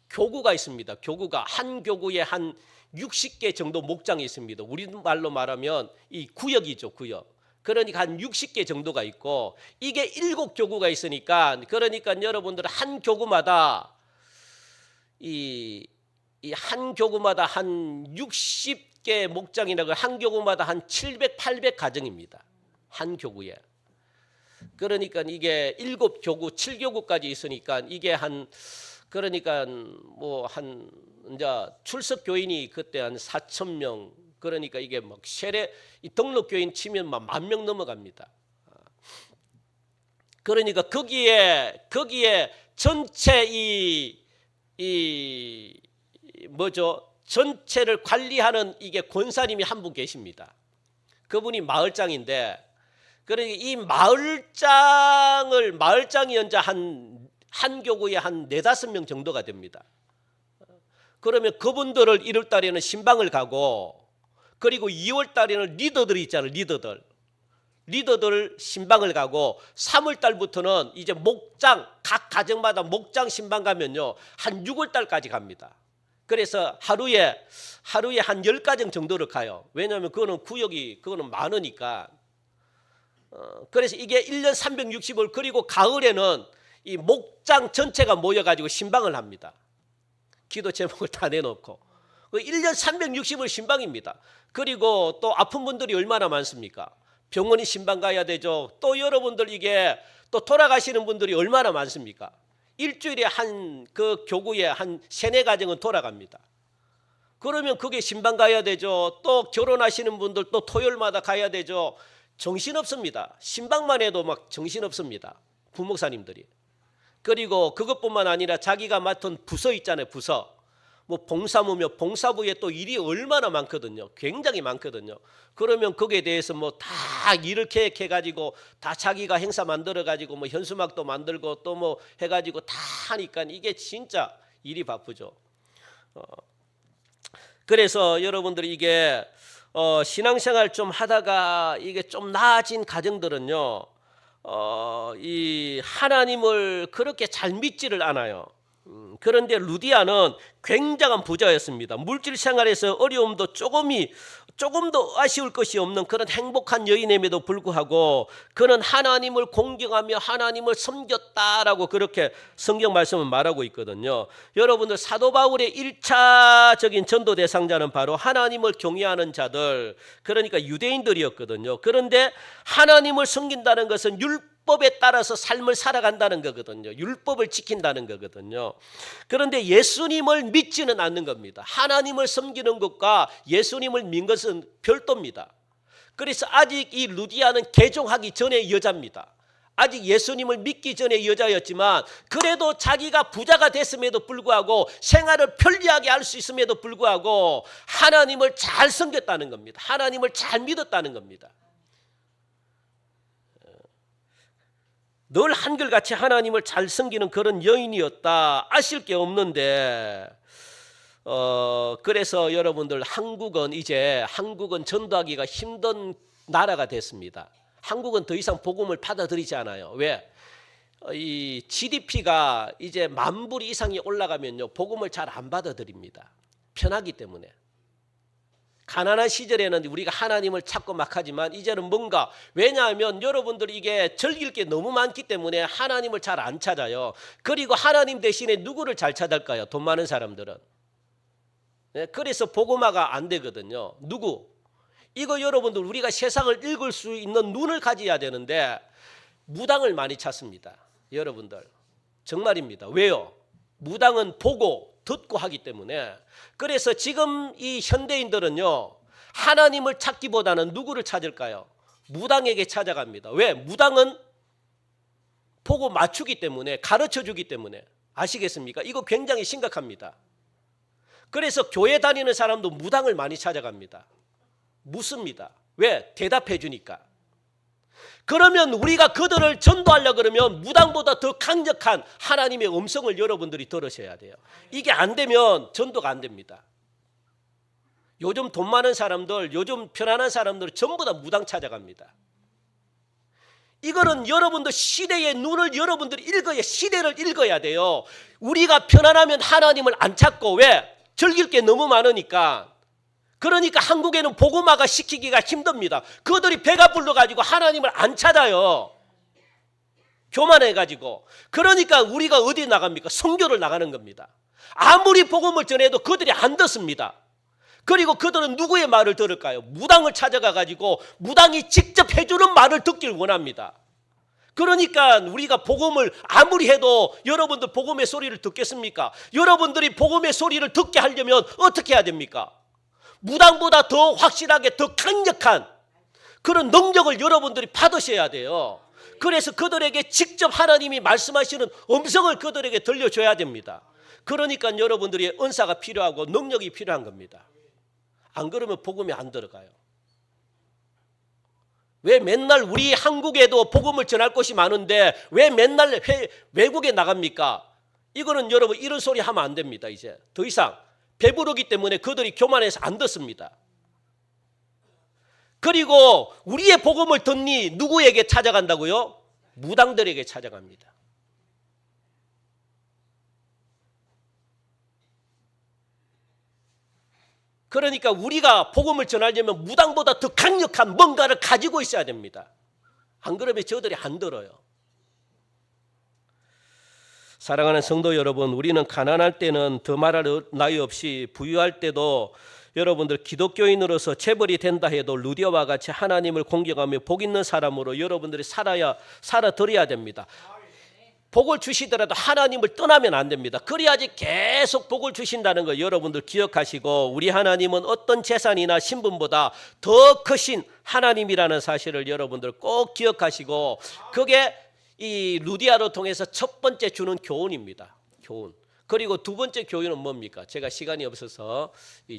교구가 있습니다. 교구가 한 교구에 한 60개 정도 목장이 있습니다. 우리말로 말하면 이 구역이죠, 구역. 그러니까 한 60개 정도가 있고 이게 7교구가 있으니까 그러니까 여러분들 한 교구마다 한 교구마다 한 60개 목장이라고 한 교구마다 한 700, 800 가정입니다. 한 교구에. 그러니까 이게 7교구, 7교구까지 있으니까 이게 그러니까 이제 출석 교인이 그때 한 4,000명. 그러니까 이게 등록 교인 치면 10,000명 넘어갑니다. 그러니까 거기에 전체 전체를 관리하는 이게 권사님이 한 분 계십니다. 그분이 마을장인데, 그러니까 이 마을장이 현재 한 교구에 한 4-5명 정도가 됩니다. 그러면 그분들을 1월 달에는 신방을 가고, 그리고 2월 달에는 리더들이 있잖아요. 리더들 신방을 가고, 3월 달부터는 이제 목장, 각 가정마다 목장 신방 가면요, 한 6월 달까지 갑니다. 그래서 하루에 한 10가정 정도를 가요. 왜냐하면 그거는 많으니까. 그래서 이게 1년 360일, 그리고 가을에는 이 목장 전체가 모여가지고 신방을 합니다. 기도 제목을 다 내놓고. 1년 360일 신방입니다. 그리고 또 아픈 분들이 얼마나 많습니까? 병원에 신방 가야 되죠. 또 여러분들 이게 또 돌아가시는 분들이 얼마나 많습니까? 일주일에 한 그 교구에 한 3-4가정은 돌아갑니다. 그러면 그게 신방 가야 되죠. 또 결혼하시는 분들 또 토요일마다 가야 되죠. 정신없습니다. 신방만 해도 막 정신없습니다. 부목사님들이. 그리고 그것뿐만 아니라 자기가 맡은 부서 있잖아요. 부서. 뭐 봉사무며 봉사부에 또 일이 얼마나 많거든요. 굉장히 많거든요. 그러면 거기에 대해서 뭐 다 일을 계획해가지고 다 자기가 행사 만들어가지고 뭐 현수막도 만들고 또 뭐 해가지고 다 하니까 이게 진짜 일이 바쁘죠. 그래서 여러분들이 이게 신앙생활 좀 하다가 이게 좀 나아진 가정들은요, 이 하나님을 그렇게 잘 믿지를 않아요. 그런데 루디아는 굉장한 부자였습니다. 물질 생활에서 어려움도 조금도 아쉬울 것이 없는 그런 행복한 여인임에도 불구하고 그는 하나님을 공경하며 하나님을 섬겼다라고 그렇게 성경 말씀은 말하고 있거든요. 여러분들 사도 바울의 1차적인 전도 대상자는 바로 하나님을 경외하는 자들, 그러니까 유대인들이었거든요. 그런데 하나님을 섬긴다는 것은 율법에 따라서 삶을 살아간다는 거거든요. 율법을 지킨다는 거거든요. 그런데 예수님을 믿지는 않는 겁니다. 하나님을 섬기는 것과 예수님을 믿는 것은 별도입니다. 그래서 아직 이 루디아는 개종하기 전의 여자입니다. 아직 예수님을 믿기 전의 여자였지만 그래도 자기가 부자가 됐음에도 불구하고 생활을 편리하게 할 수 있음에도 불구하고 하나님을 잘 섬겼다는 겁니다. 하나님을 잘 믿었다는 겁니다. 늘 한결같이 하나님을 잘 섬기는 그런 여인이었다. 아실 게 없는데 그래서 여러분들 한국은 전도하기가 힘든 나라가 됐습니다. 한국은 더 이상 복음을 받아들이지 않아요. 왜? 이 GDP가 이제 10,000불 이상이 올라가면요, 복음을 잘 안 받아들입니다. 편하기 때문에. 가난한 시절에는 우리가 하나님을 찾고 막 하지만 이제는 뭔가, 왜냐하면 여러분들이 이게 즐길 게 너무 많기 때문에 하나님을 잘 안 찾아요. 그리고 하나님 대신에 누구를 잘 찾을까요? 돈 많은 사람들은. 그래서 복음화가 안 되거든요. 누구? 이거 여러분들 우리가 세상을 읽을 수 있는 눈을 가져야 되는데 무당을 많이 찾습니다. 여러분들 정말입니다. 왜요? 무당은 보고 듣고 하기 때문에. 그래서 지금 이 현대인들은요, 하나님을 찾기보다는 누구를 찾을까요? 무당에게 찾아갑니다. 왜? 무당은 보고 맞추기 때문에, 가르쳐주기 때문에. 아시겠습니까? 이거 굉장히 심각합니다. 그래서 교회 다니는 사람도 무당을 많이 찾아갑니다. 묻습니다. 왜? 대답해 주니까. 그러면 우리가 그들을 전도하려고 그러면 무당보다 더 강력한 하나님의 음성을 여러분들이 들으셔야 돼요. 이게 안 되면 전도가 안 됩니다. 요즘 돈 많은 사람들, 요즘 편안한 사람들 전부 다 무당 찾아갑니다. 이거는 여러분들 시대의 눈을 여러분들이 읽어야, 시대를 읽어야 돼요. 우리가 편안하면 하나님을 안 찾고, 왜? 즐길 게 너무 많으니까. 그러니까 한국에는 복음화가 시키기가 힘듭니다. 그들이 배가 불러가지고 하나님을 안 찾아요. 교만해가지고. 그러니까 우리가 어디 나갑니까? 선교를 나가는 겁니다. 아무리 복음을 전해도 그들이 안 듣습니다. 그리고 그들은 누구의 말을 들을까요? 무당을 찾아가가지고 무당이 직접 해주는 말을 듣길 원합니다. 그러니까 우리가 복음을 아무리 해도 여러분들 복음의 소리를 듣겠습니까? 여러분들이 복음의 소리를 듣게 하려면 어떻게 해야 됩니까? 무당보다 더 확실하게 더 강력한 그런 능력을 여러분들이 받으셔야 돼요. 그래서 그들에게 직접 하나님이 말씀하시는 음성을 그들에게 들려줘야 됩니다. 그러니까 여러분들이 은사가 필요하고 능력이 필요한 겁니다. 안 그러면 복음이 안 들어가요. 왜 맨날 우리 한국에도 복음을 전할 곳이 많은데 왜 맨날 외국에 나갑니까? 이거는 여러분 이런 소리 하면 안 됩니다. 이제 더 이상 배부르기 때문에 그들이 교만해서 안 듣습니다. 그리고 우리의 복음을 듣니 누구에게 찾아간다고요? 무당들에게 찾아갑니다. 그러니까 우리가 복음을 전하려면 무당보다 더 강력한 뭔가를 가지고 있어야 됩니다. 안 그러면 저들이 안 들어요. 사랑하는 성도 여러분, 우리는 가난할 때는 더 말할 나위 없이 부유할 때도 여러분들 기독교인으로서 체벌이 된다 해도 루디아와 같이 하나님을 공경하며 복 있는 사람으로 여러분들이 살아들어야 됩니다. 복을 주시더라도 하나님을 떠나면 안 됩니다. 그래야지 계속 복을 주신다는 걸 여러분들 기억하시고 우리 하나님은 어떤 재산이나 신분보다 더 크신 하나님이라는 사실을 여러분들 꼭 기억하시고 그게 이 루디아를 통해서 첫 번째 주는 교훈입니다. 교훈. 그리고 두 번째 교훈은 뭡니까? 제가 시간이 없어서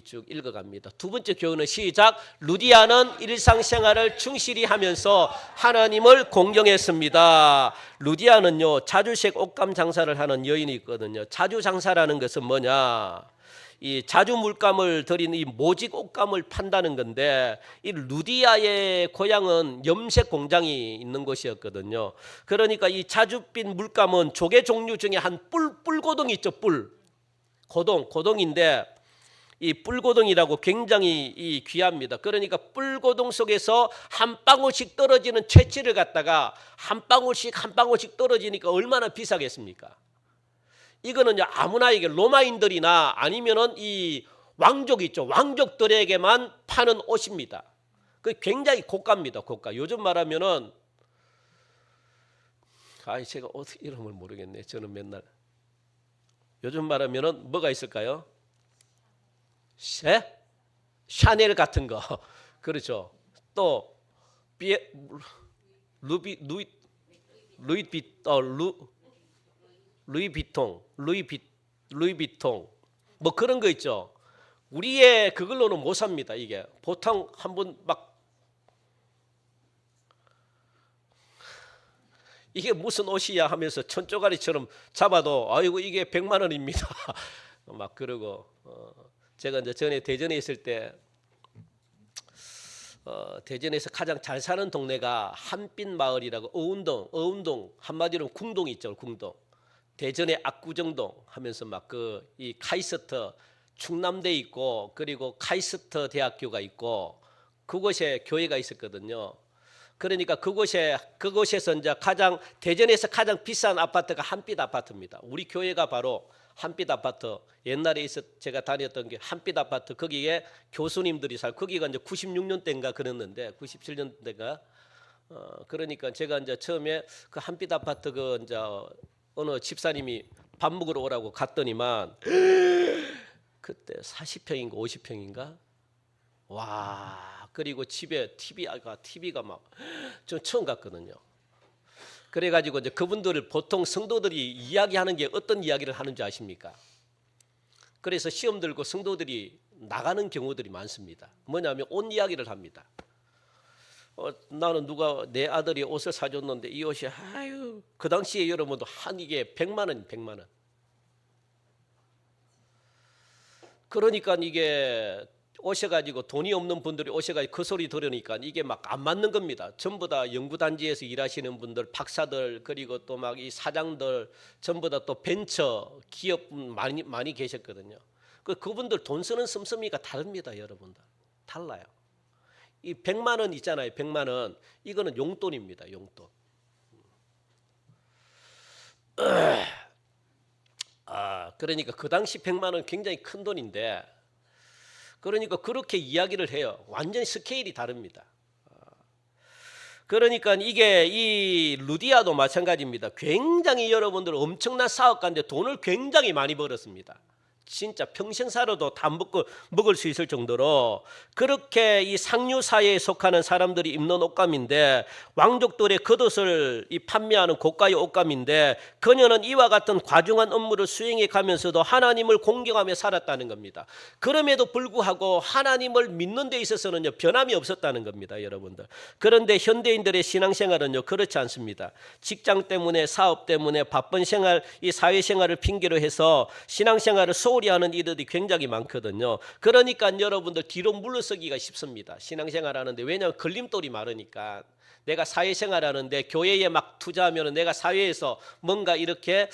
쭉 읽어갑니다. 두 번째 교훈은 시작. 루디아는 일상생활을 충실히 하면서 하나님을 공경했습니다. 루디아는요 자주색 옷감 장사를 하는 여인이 있거든요. 자주 장사라는 것은 뭐냐? 이 자주 물감을 들인 이 모직 옷감을 판다는 건데 이 루디아의 고향은 염색 공장이 있는 곳이었거든요. 그러니까 이 자주빛 물감은 조개 종류 중에 한 뿔고동 있죠. 고동인데 이 뿔고동이라고 굉장히 이 귀합니다. 그러니까 뿔고동 속에서 한 방울씩 떨어지는 채취를 갖다가 한 방울씩 떨어지니까 얼마나 비싸겠습니까? 이거는 아무나에게 로마인들이나 아니면은 이 왕족 있죠. 왕족들에게만 파는 옷입니다. 그 굉장히 고가입니다. 고가. 요즘 말하면은 제가 어떻게 이름을 모르겠네. 저는 맨날 요즘 말하면은 뭐가 있을까요? 샤넬 같은 거. 그렇죠. 또 루이비통 뭐 그런 거 있죠. 우리의 그걸로는 못 삽니다. 이게 보통 한번 막 이게 무슨 옷이야 하면서 천조가리처럼 잡아도 아이고 이게 100만 원입니다. 막 그러고 제가 이제 전에 대전에 있을 때 대전에서 가장 잘 사는 동네가 한빛 마을이라고 어운동 한마디로 궁동 있죠. 궁동. 대전의 압구정동 하면서 막 이 카이스트 충남대 있고 그리고 카이스트 대학교가 있고 그곳에 교회가 있었거든요. 그러니까 그곳에서 이제 대전에서 가장 비싼 아파트가 한빛 아파트입니다. 우리 교회가 바로 한빛 아파트. 옛날에 제가 다녔던 게 한빛 아파트. 거기에 교수님들이 거기가 이제 96년대인가 그랬는데 97년대인가. 그러니까 제가 이제 처음에 그 한빛 아파트 이제 어느 집사님이 밥 먹으러 오라고 갔더니만 그때 40평인가 50평인가 와 그리고 집에 TV가 막 좀 처음 갔거든요. 그래가지고 이제 그분들을 보통 성도들이 이야기하는 게 어떤 이야기를 하는지 아십니까? 그래서 시험 들고 성도들이 나가는 경우들이 많습니다. 뭐냐면 옷 이야기를 합니다. 나는 누가 내 아들이 옷을 사줬는데 이 옷이 그 당시에 여러분도 이게 100만 원. 그러니까 이게 오셔가지고 돈이 없는 분들이 오셔가지고 그 소리 들으니까 이게 막 안 맞는 겁니다. 전부 다 연구단지에서 일하시는 분들, 박사들 그리고 또 막 이 사장들 전부 다 또 벤처 기업 많이 계셨거든요. 그분들 돈 쓰는 씀씀이가 다릅니다, 여러분들. 달라요. 이 100만 원 있잖아요. 100만 원. 이거는 용돈입니다. 용돈. 그러니까 그 당시 100만 원 굉장히 큰 돈인데 그러니까 그렇게 이야기를 해요. 완전히 스케일이 다릅니다. 그러니까 이게 이 루디아도 마찬가지입니다. 굉장히 여러분들 엄청난 사업가인데 돈을 굉장히 많이 벌었습니다. 진짜 평생 살아도 다 먹을 수 있을 정도로 그렇게 이 상류 사회에 속하는 사람들이 입는 옷감인데, 왕족들의 겉옷을 이 판매하는 고가의 옷감인데, 그녀는 이와 같은 과중한 업무를 수행해 가면서도 하나님을 공경하며 살았다는 겁니다. 그럼에도 불구하고 하나님을 믿는 데 있어서는요 변함이 없었다는 겁니다, 여러분들. 그런데 현대인들의 신앙생활은요 그렇지 않습니다. 직장 때문에, 사업 때문에, 바쁜 생활, 이 사회생활을 핑계로 해서 신앙생활을 소홀히 하는 이들이 굉장히 많거든요. 그러니까 여러분들 뒤로 물러서기가 쉽습니다, 신앙생활 하는데. 왜냐하면 걸림돌이 많으니까. 내가 사회생활 하는데 교회에 막 투자하면 내가 사회에서 뭔가 이렇게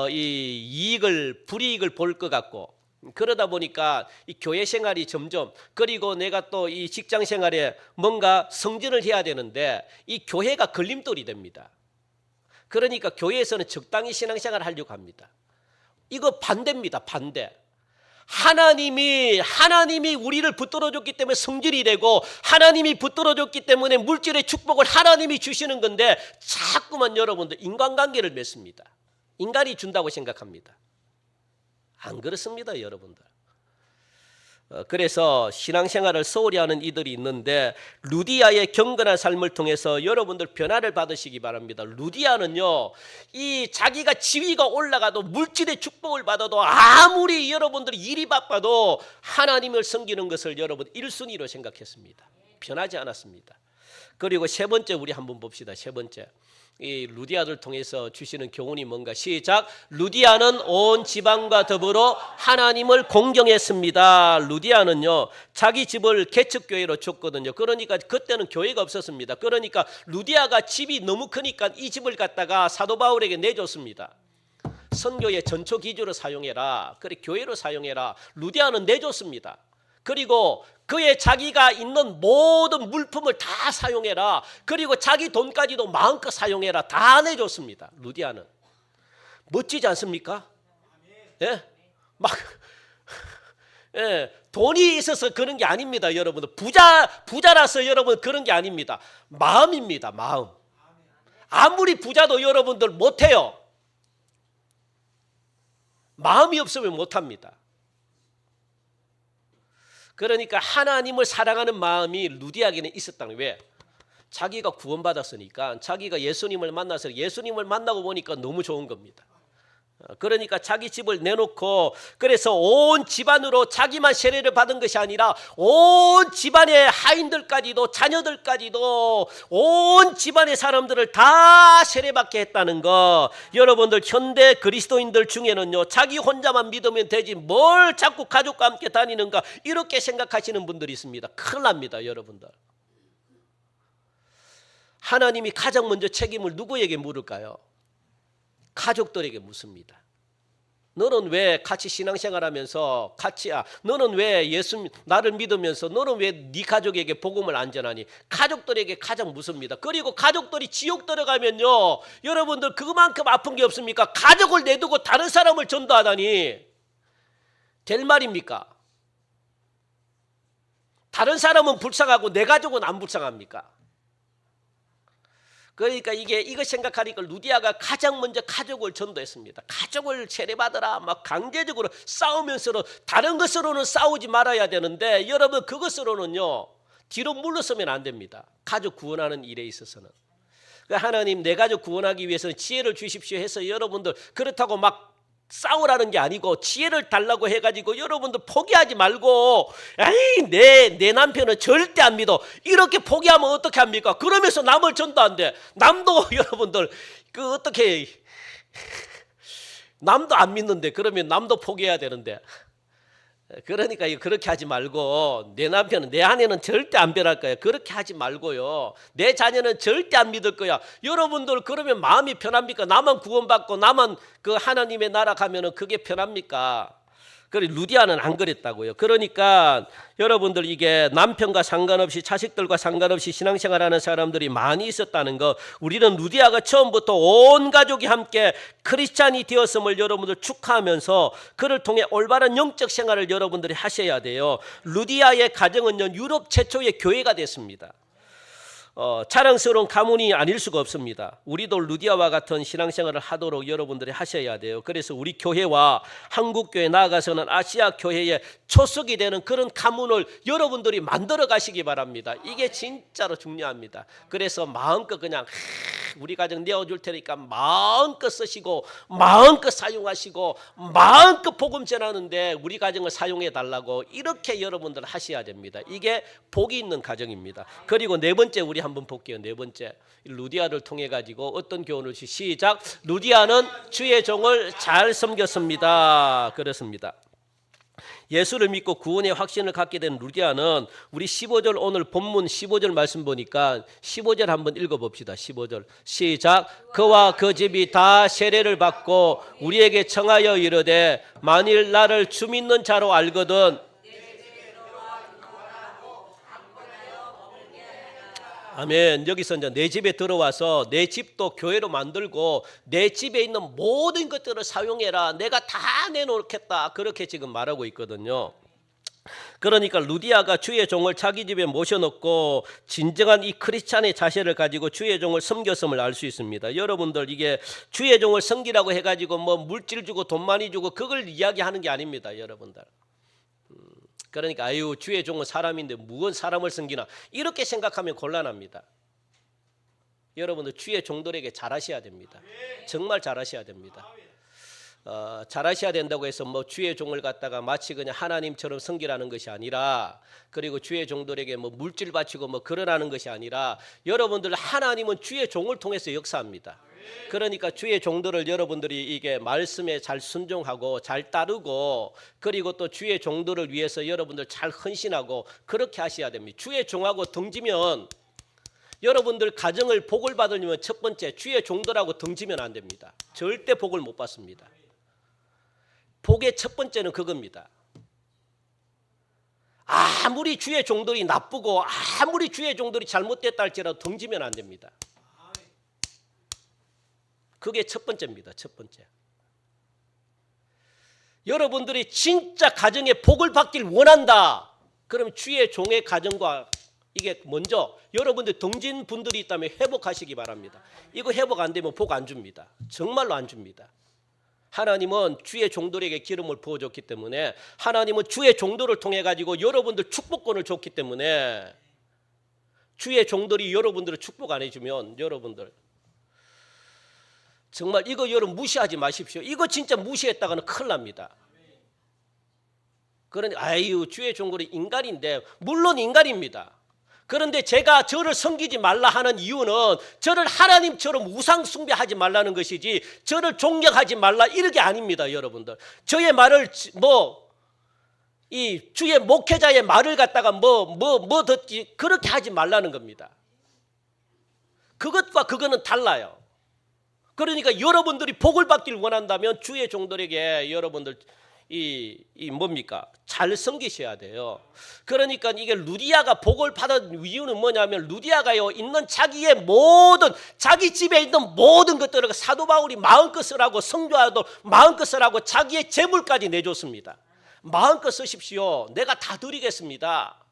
이 불이익을 볼 것 같고, 그러다 보니까 이 교회 생활이 점점, 그리고 내가 또 이 직장 생활에 뭔가 성진을 해야 되는데 이 교회가 걸림돌이 됩니다. 그러니까 교회에서는 적당히 신앙생활을 하려고 합니다. 이거 반대입니다, 반대. 하나님이 우리를 붙들어줬기 때문에 성질이 되고, 하나님이 붙들어줬기 때문에 물질의 축복을 하나님이 주시는 건데, 자꾸만 여러분들 인간관계를 맺습니다. 인간이 준다고 생각합니다. 안 그렇습니다, 여러분들. 그래서 신앙생활을 소홀히 하는 이들이 있는데, 루디아의 경건한 삶을 통해서 여러분들 변화를 받으시기 바랍니다. 루디아는요, 이 자기가 지위가 올라가도, 물질의 축복을 받아도, 아무리 여러분들이 일이 바빠도 하나님을 섬기는 것을 여러분 1순위로 생각했습니다. 변하지 않았습니다. 그리고 세 번째, 우리 한번 봅시다. 세 번째, 이 루디아를 통해서 주시는 교훈이 뭔가. 시작. 루디아는 온 지방과 더불어 하나님을 공경했습니다. 루디아는요 자기 집을 개척교회로 줬거든요. 그러니까 그때는 교회가 없었습니다. 그러니까 루디아가 집이 너무 크니까 이 집을 갖다가 사도 바울에게 내줬습니다. 선교의 전초 기주로 사용해라, 그래 교회로 사용해라. 루디아는 내줬습니다. 그리고 그의 자기가 있는 모든 물품을 다 사용해라. 그리고 자기 돈까지도 마음껏 사용해라. 다 내줬습니다, 루디아는. 멋지지 않습니까? 예? 막 예, 돈이 있어서 그런 게 아닙니다, 여러분들. 부자라서 여러분 그런 게 아닙니다. 마음입니다, 마음. 아무리 부자도 여러분들 못해요. 마음이 없으면 못합니다. 그러니까 하나님을 사랑하는 마음이 루디아에게는 있었다는 거예요. 왜? 자기가 구원받았으니까, 자기가 예수님을 만나서 예수님을 만나고 보니까 너무 좋은 겁니다. 그러니까 자기 집을 내놓고, 그래서 온 집안으로 자기만 세례를 받은 것이 아니라 온 집안의 하인들까지도, 자녀들까지도, 온 집안의 사람들을 다 세례받게 했다는 거. 여러분들 현대 그리스도인들 중에는요 자기 혼자만 믿으면 되지 뭘 자꾸 가족과 함께 다니는가, 이렇게 생각하시는 분들이 있습니다. 큰일 납니다, 여러분들. 하나님이 가장 먼저 책임을 누구에게 물을까요? 가족들에게 묻습니다. 너는 왜 같이 신앙생활하면서 너는 왜 나를 믿으면서 너는 왜 네 가족에게 복음을 안 전하니? 가족들에게 가장 묻습니다. 그리고 가족들이 지옥 들어가면요 여러분들 그만큼 아픈 게 없습니까? 가족을 내두고 다른 사람을 전도하다니 될 말입니까? 다른 사람은 불쌍하고 내 가족은 안 불쌍합니까? 그러니까 이거 생각하니까 루디아가 가장 먼저 가족을 전도했습니다. 가족을 세례받으라, 막 강제적으로 싸우면서, 다른 것으로는 싸우지 말아야 되는데 여러분 그것으로는요 뒤로 물러서면 안 됩니다. 가족 구원하는 일에 있어서는. 하나님 내 가족 구원하기 위해서는 지혜를 주십시오 해서 여러분들 그렇다고 막 싸우라는 게 아니고 지혜를 달라고 해가지고 여러분들 포기하지 말고, 에이 내 남편은 절대 안 믿어, 이렇게 포기하면 어떻게 합니까? 그러면서 남을 전도 안 돼. 남도 여러분들 어떻게 남도 안 믿는데 그러면 남도 포기해야 되는데, 그러니까 그렇게 하지 말고, 내 남편은, 내 아내는 절대 안 변할 거야, 그렇게 하지 말고요. 내 자녀는 절대 안 믿을 거야. 여러분들 그러면 마음이 편합니까? 나만 구원받고 나만 그 하나님의 나라 가면은 그게 편합니까? 그래 루디아는 안 그랬다고요. 그러니까 여러분들 이게 남편과 상관없이, 자식들과 상관없이 신앙생활하는 사람들이 많이 있었다는 거. 우리는 루디아가 처음부터 온 가족이 함께 크리스찬이 되었음을 여러분들 축하하면서 그를 통해 올바른 영적 생활을 여러분들이 하셔야 돼요. 루디아의 가정은요 유럽 최초의 교회가 됐습니다. 자랑스러운 가문이 아닐 수가 없습니다. 우리도 루디아와 같은 신앙생활을 하도록 여러분들이 하셔야 돼요. 그래서 우리 교회와 한국교회 나아가서는 아시아 교회의 초석이 되는 그런 가문을 여러분들이 만들어 가시기 바랍니다. 이게 진짜로 중요합니다. 그래서 마음껏 그냥 우리 가정 내어줄 테니까 마음껏 쓰시고 마음껏 사용하시고 마음껏 복음 전하는데 우리 가정을 사용해 달라고 이렇게 여러분들 하셔야 됩니다. 이게 복이 있는 가정입니다. 그리고 네 번째 우리 한번 볼게요. 네 번째 루디아를 통해 가지고 어떤 교훈을 시작. 루디아는 주의 종을 잘 섬겼습니다. 그렇습니다. 예수를 믿고 구원의 확신을 갖게 된 루디아는 우리 15절 오늘 본문 15절 말씀 보니까 15절 한번 읽어봅시다. 15절 시작. 그와 그 집이 다 세례를 받고 우리에게 청하여 이르되 만일 나를 주 믿는 자로 알거든 아멘. 여기서 이제 내 집에 들어와서 내 집도 교회로 만들고 내 집에 있는 모든 것들을 사용해라. 내가 다 내놓겠다. 그렇게 지금 말하고 있거든요. 그러니까 루디아가 주의 종을 자기 집에 모셔놓고 진정한 이 크리스찬의 자세를 가지고 주의 종을 섬겼음을 알 수 있습니다. 여러분들 이게 주의 종을 섬기라고 해가지고 뭐 물질 주고 돈 많이 주고 그걸 이야기하는 게 아닙니다. 여러분들. 그러니까 아유 주의 종은 사람인데 무슨 사람을 섬기나 이렇게 생각하면 곤란합니다. 여러분들 주의 종들에게 잘하셔야 됩니다. 정말 잘하셔야 됩니다. 잘하셔야 된다고 해서 뭐 주의 종을 갖다가 마치 그냥 하나님처럼 섬기라는 것이 아니라 그리고 주의 종들에게 뭐 물질 바치고 뭐 그러라는 것이 아니라 여러분들 하나님은 주의 종을 통해서 역사합니다. 그러니까 주의 종들을 여러분들이 이게 말씀에 잘 순종하고 잘 따르고 그리고 또 주의 종들을 위해서 여러분들 잘 헌신하고 그렇게 하셔야 됩니다. 주의 종하고 등지면 여러분들 가정을 복을 받으려면 첫 번째 주의 종들하고 등지면 안 됩니다. 절대 복을 못 받습니다. 복의 첫 번째는 그겁니다. 아무리 주의 종들이 나쁘고 아무리 주의 종들이 잘못됐다 할지라도 등지면 안 됩니다. 그게 첫 번째입니다. 첫 번째. 여러분들이 진짜 가정에 복을 받길 원한다. 그럼 주의 종의 가정과 이게 먼저 여러분들 등진 분들이 있다면 회복하시기 바랍니다. 이거 회복 안 되면 복 안 줍니다. 정말로 안 줍니다. 하나님은 주의 종들에게 기름을 부어줬기 때문에 하나님은 주의 종들을 통해 가지고 여러분들 축복권을 줬기 때문에 주의 종들이 여러분들을 축복 안 해주면 여러분들 정말 이거 여러분 무시하지 마십시오. 이거 진짜 무시했다가는 큰일 납니다. 그런데 아유 주의 종들이 인간인데 물론 인간입니다. 그런데 제가 저를 섬기지 말라 하는 이유는 저를 하나님처럼 우상 숭배하지 말라는 것이지 저를 존경하지 말라 이게 아닙니다. 여러분들 저의 말을 이 주의 목회자의 말을 갖다가 뭐 듣지 그렇게 하지 말라는 겁니다. 그것과 그거는 달라요. 그러니까 여러분들이 복을 받길 원한다면 주의 종들에게 여러분들 뭡니까? 잘 섬기셔야 돼요. 그러니까 이게 루디아가 복을 받은 이유는 뭐냐면 루디아가요 있는 자기의 모든 자기 집에 있는 모든 것들을 사도 바울이 마음껏 쓰라고 성교하도 마음껏 쓰라고 자기의 재물까지 내줬습니다. 마음껏 쓰십시오. 내가 다 드리겠습니다.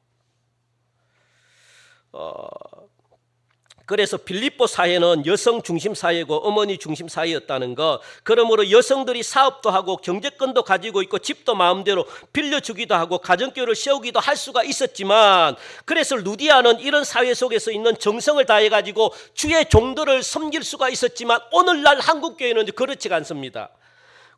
그래서 빌립보 사회는 여성 중심 사회고 어머니 중심 사회였다는 것. 그러므로 여성들이 사업도 하고 경제권도 가지고 있고 집도 마음대로 빌려주기도 하고 가정교회를 세우기도 할 수가 있었지만 그래서 루디아는 이런 사회 속에서 있는 정성을 다해가지고 주의 종들을 섬길 수가 있었지만 오늘날 한국교회는 그렇지가 않습니다.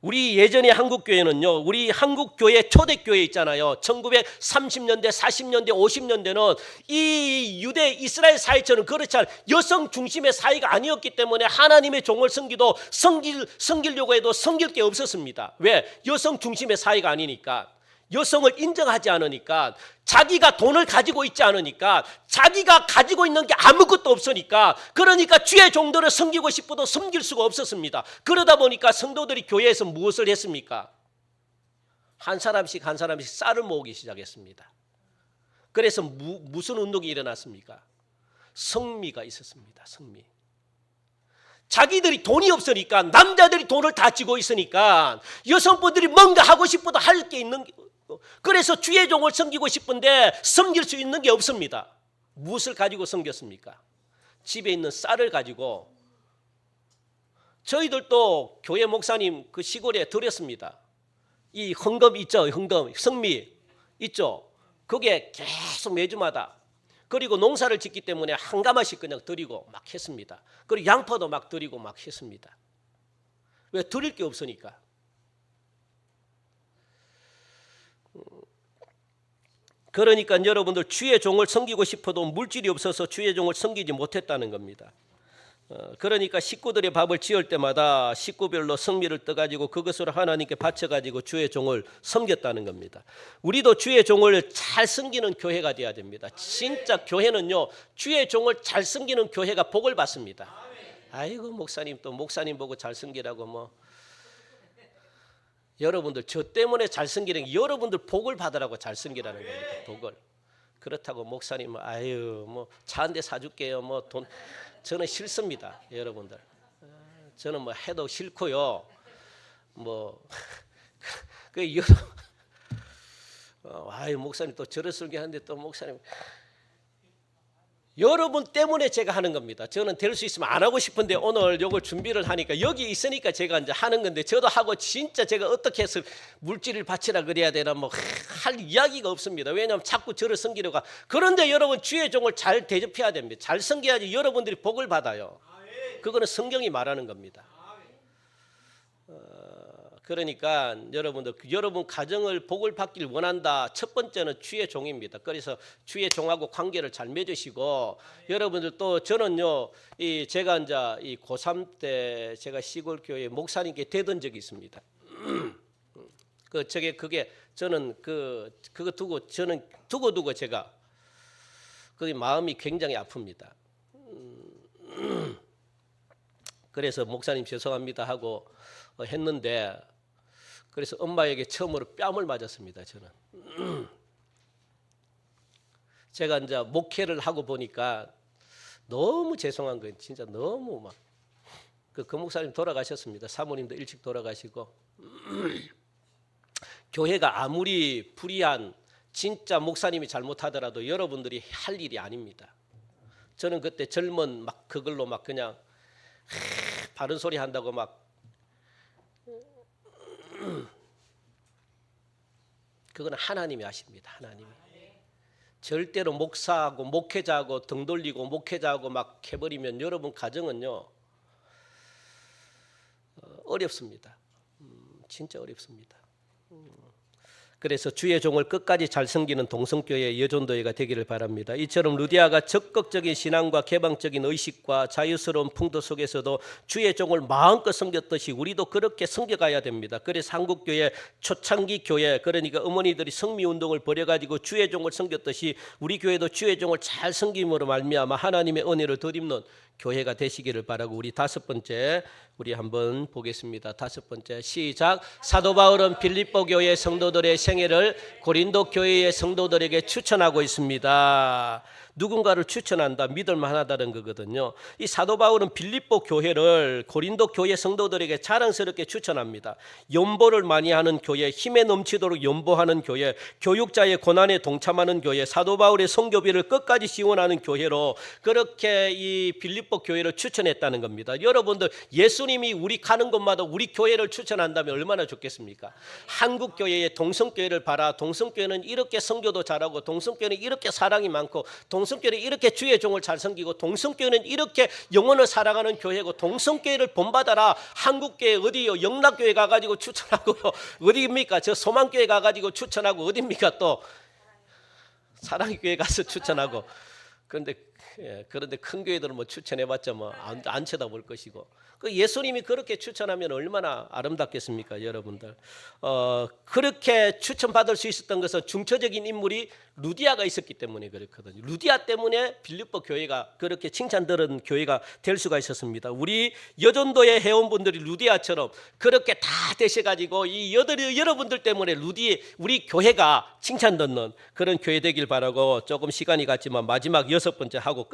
우리 예전에 한국교회는요, 우리 한국교회 초대교회 있잖아요. 1930년대, 40년대, 50년대는 이 유대 이스라엘 사회처럼 그렇지 않은 여성 중심의 사회가 아니었기 때문에 하나님의 종을 섬기려고 해도 섬길 게 없었습니다. 왜? 여성 중심의 사회가 아니니까. 여성을 인정하지 않으니까 자기가 돈을 가지고 있지 않으니까 자기가 가지고 있는 게 아무것도 없으니까 그러니까 주의 종들을 섬기고 싶어도 섬길 수가 없었습니다. 그러다 보니까 성도들이 교회에서 무엇을 했습니까? 한 사람씩 쌀을 모으기 시작했습니다. 그래서 무슨 운동이 일어났습니까? 성미가 있었습니다. 성미. 자기들이 돈이 없으니까 남자들이 돈을 다 쥐고 있으니까 여성분들이 뭔가 하고 싶어도 할 게 있는 그래서 주의 종을 섬기고 싶은데 섬길 수 있는 게 없습니다. 무엇을 가지고 섬겼습니까? 집에 있는 쌀을 가지고 저희들도 교회 목사님 그 시골에 드렸습니다. 이 헌금 있죠, 헌금 성미 있죠. 그게 계속 매주마다, 그리고 농사를 짓기 때문에 한 가마씩 그냥 드리고 막 했습니다. 그리고 양파도 막 드리고 막 했습니다. 왜? 드릴 게 없으니까. 그러니까 여러분들 주의 종을 섬기고 싶어도 물질이 없어서 주의 종을 섬기지 못했다는 겁니다. 그러니까 식구들의 밥을 지을 때마다 식구별로 성미를 떠가지고 그것으로 하나님께 바쳐가지고 주의 종을 섬겼다는 겁니다. 우리도 주의 종을 잘 섬기는 교회가 돼야 됩니다. 진짜 교회는요, 주의 종을 잘 섬기는 교회가 복을 받습니다. 아이고 목사님 또 목사님 보고 잘 섬기라고 뭐. 여러분들 저 때문에 잘 섬기는 게 여러분들 복을 받으라고 잘 섬기라는 겁니다. 복을. 그렇다고 목사님 아유 뭐 차 한 대 사줄게요 뭐 돈, 저는 싫습니다. 여러분들 저는 뭐 해도 싫고요. 뭐 그 아유 목사님 또 저를 설교하는데 또 목사님 여러분 때문에 제가 하는 겁니다. 저는 될 수 있으면 안 하고 싶은데 오늘 이걸 준비를 하니까 여기 있으니까 제가 이제 하는 건데, 저도 하고 진짜 제가 어떻게 해서 물질을 바치라 그래야 되나 뭐 할 이야기가 없습니다. 왜냐하면 자꾸 저를 섬기려고. 그런데 여러분 주의 종을 잘 대접해야 됩니다. 잘 섬겨야지 여러분들이 복을 받아요. 그거는 성경이 말하는 겁니다. 그러니까 여러분들 여러분 가정을 복을 받길 원한다. 첫 번째는 주의 종입니다. 그래서 주의 종하고 관계를 잘 맺으시고, 여러분들 또 저는요 이 제가 이제 이 고3 때 제가 시골 교회 목사님께 되던 적이 있습니다. 그게 저는 그거 두고 저는 두고 제가 그 마음이 굉장히 아픕니다. 그래서 목사님 죄송합니다 하고 했는데, 그래서 엄마에게 처음으로 뺨을 맞았습니다. 저는 제가 이제 목회를 하고 보니까 너무 죄송한 거예요. 진짜 너무 막 그 목사님 돌아가셨습니다. 사모님도 일찍 돌아가시고 교회가 아무리 불의한 진짜 목사님이 잘못하더라도 여러분들이 할 일이 아닙니다. 저는 그때 젊은 막 그걸로 막 그냥 바른 소리 한다고 막 그건 하나님이 아십니다. 하나님이 절대로 목사하고 목회자하고 등 돌리고 목회자하고 막 해버리면 여러분 가정은요 어렵습니다. 진짜 어렵습니다. 그래서 주의 종을 끝까지 잘 섬기는 동성교회 여전도회가 되기를 바랍니다. 이처럼 루디아가 적극적인 신앙과 개방적인 의식과 자유스러운 풍토 속에서도 주의 종을 마음껏 섬겼듯이 우리도 그렇게 섬겨가야 됩니다. 그래서 한국교회 초창기 교회, 그러니까 어머니들이 성미운동을 벌여가지고 주의 종을 섬겼듯이 우리 교회도 주의 종을 잘 섬김으로 말미암아 하나님의 은혜를 덧입는 교회가 되시기를 바라고, 우리 다섯 번째 우리 한번 보겠습니다. 다섯 번째 시작. 사도 바울은 빌립보 교회 성도들의 생애를 고린도 교회의 성도들에게 추천하고 있습니다. 누군가를 추천한다, 믿을만하다는 거거든요. 이 사도 바울은 빌립보 교회를 고린도 교회 성도들에게 자랑스럽게 추천합니다. 연보를 많이 하는 교회, 힘에 넘치도록 연보하는 교회, 교육자의 고난에 동참하는 교회, 사도 바울의 선교비를 끝까지 지원하는 교회로 그렇게 이 빌립보 교회를 추천했다는 겁니다. 여러분들 예수님이 우리 가는 곳마다 우리 교회를 추천한다면 얼마나 좋겠습니까? 한국 교회의 동성교회를 봐라. 동성교회는 이렇게 선교도 잘하고, 동성교회는 이렇게 사랑이 많고, 동성교회는 이렇게 주의 종을 잘 섬기고, 동성교회는 이렇게 영혼을 사랑하는 교회고, 동성교회를 본받아라. 한국교회 어디요? 영락교회 가가지고 추천하고요. 어디입니까? 저 소망교회 가가지고 추천하고, 어디입니까? 또 사랑교회 가서 추천하고. 그런데 큰 교회들은 뭐 추천해봤자 뭐 안 쳐다볼 것이고, 그 예수님이 그렇게 추천하면 얼마나 아름답겠습니까, 여러분들? 그렇게 추천받을 수 있었던 것은 중처적인 인물이 루디아가 있었기 때문에 그렇거든요. 루디아 때문에 빌립보 교회가 그렇게 칭찬들은 교회가 될 수가 있었습니다. 우리 여전도의 회원분들이 루디아처럼 그렇게 다 되셔가지고 이 여러분들 때문에 우리 교회가 칭찬 듣는 그런 교회 되길 바라고, 조금 시간이 갔지만 마지막 여섯 번째 하고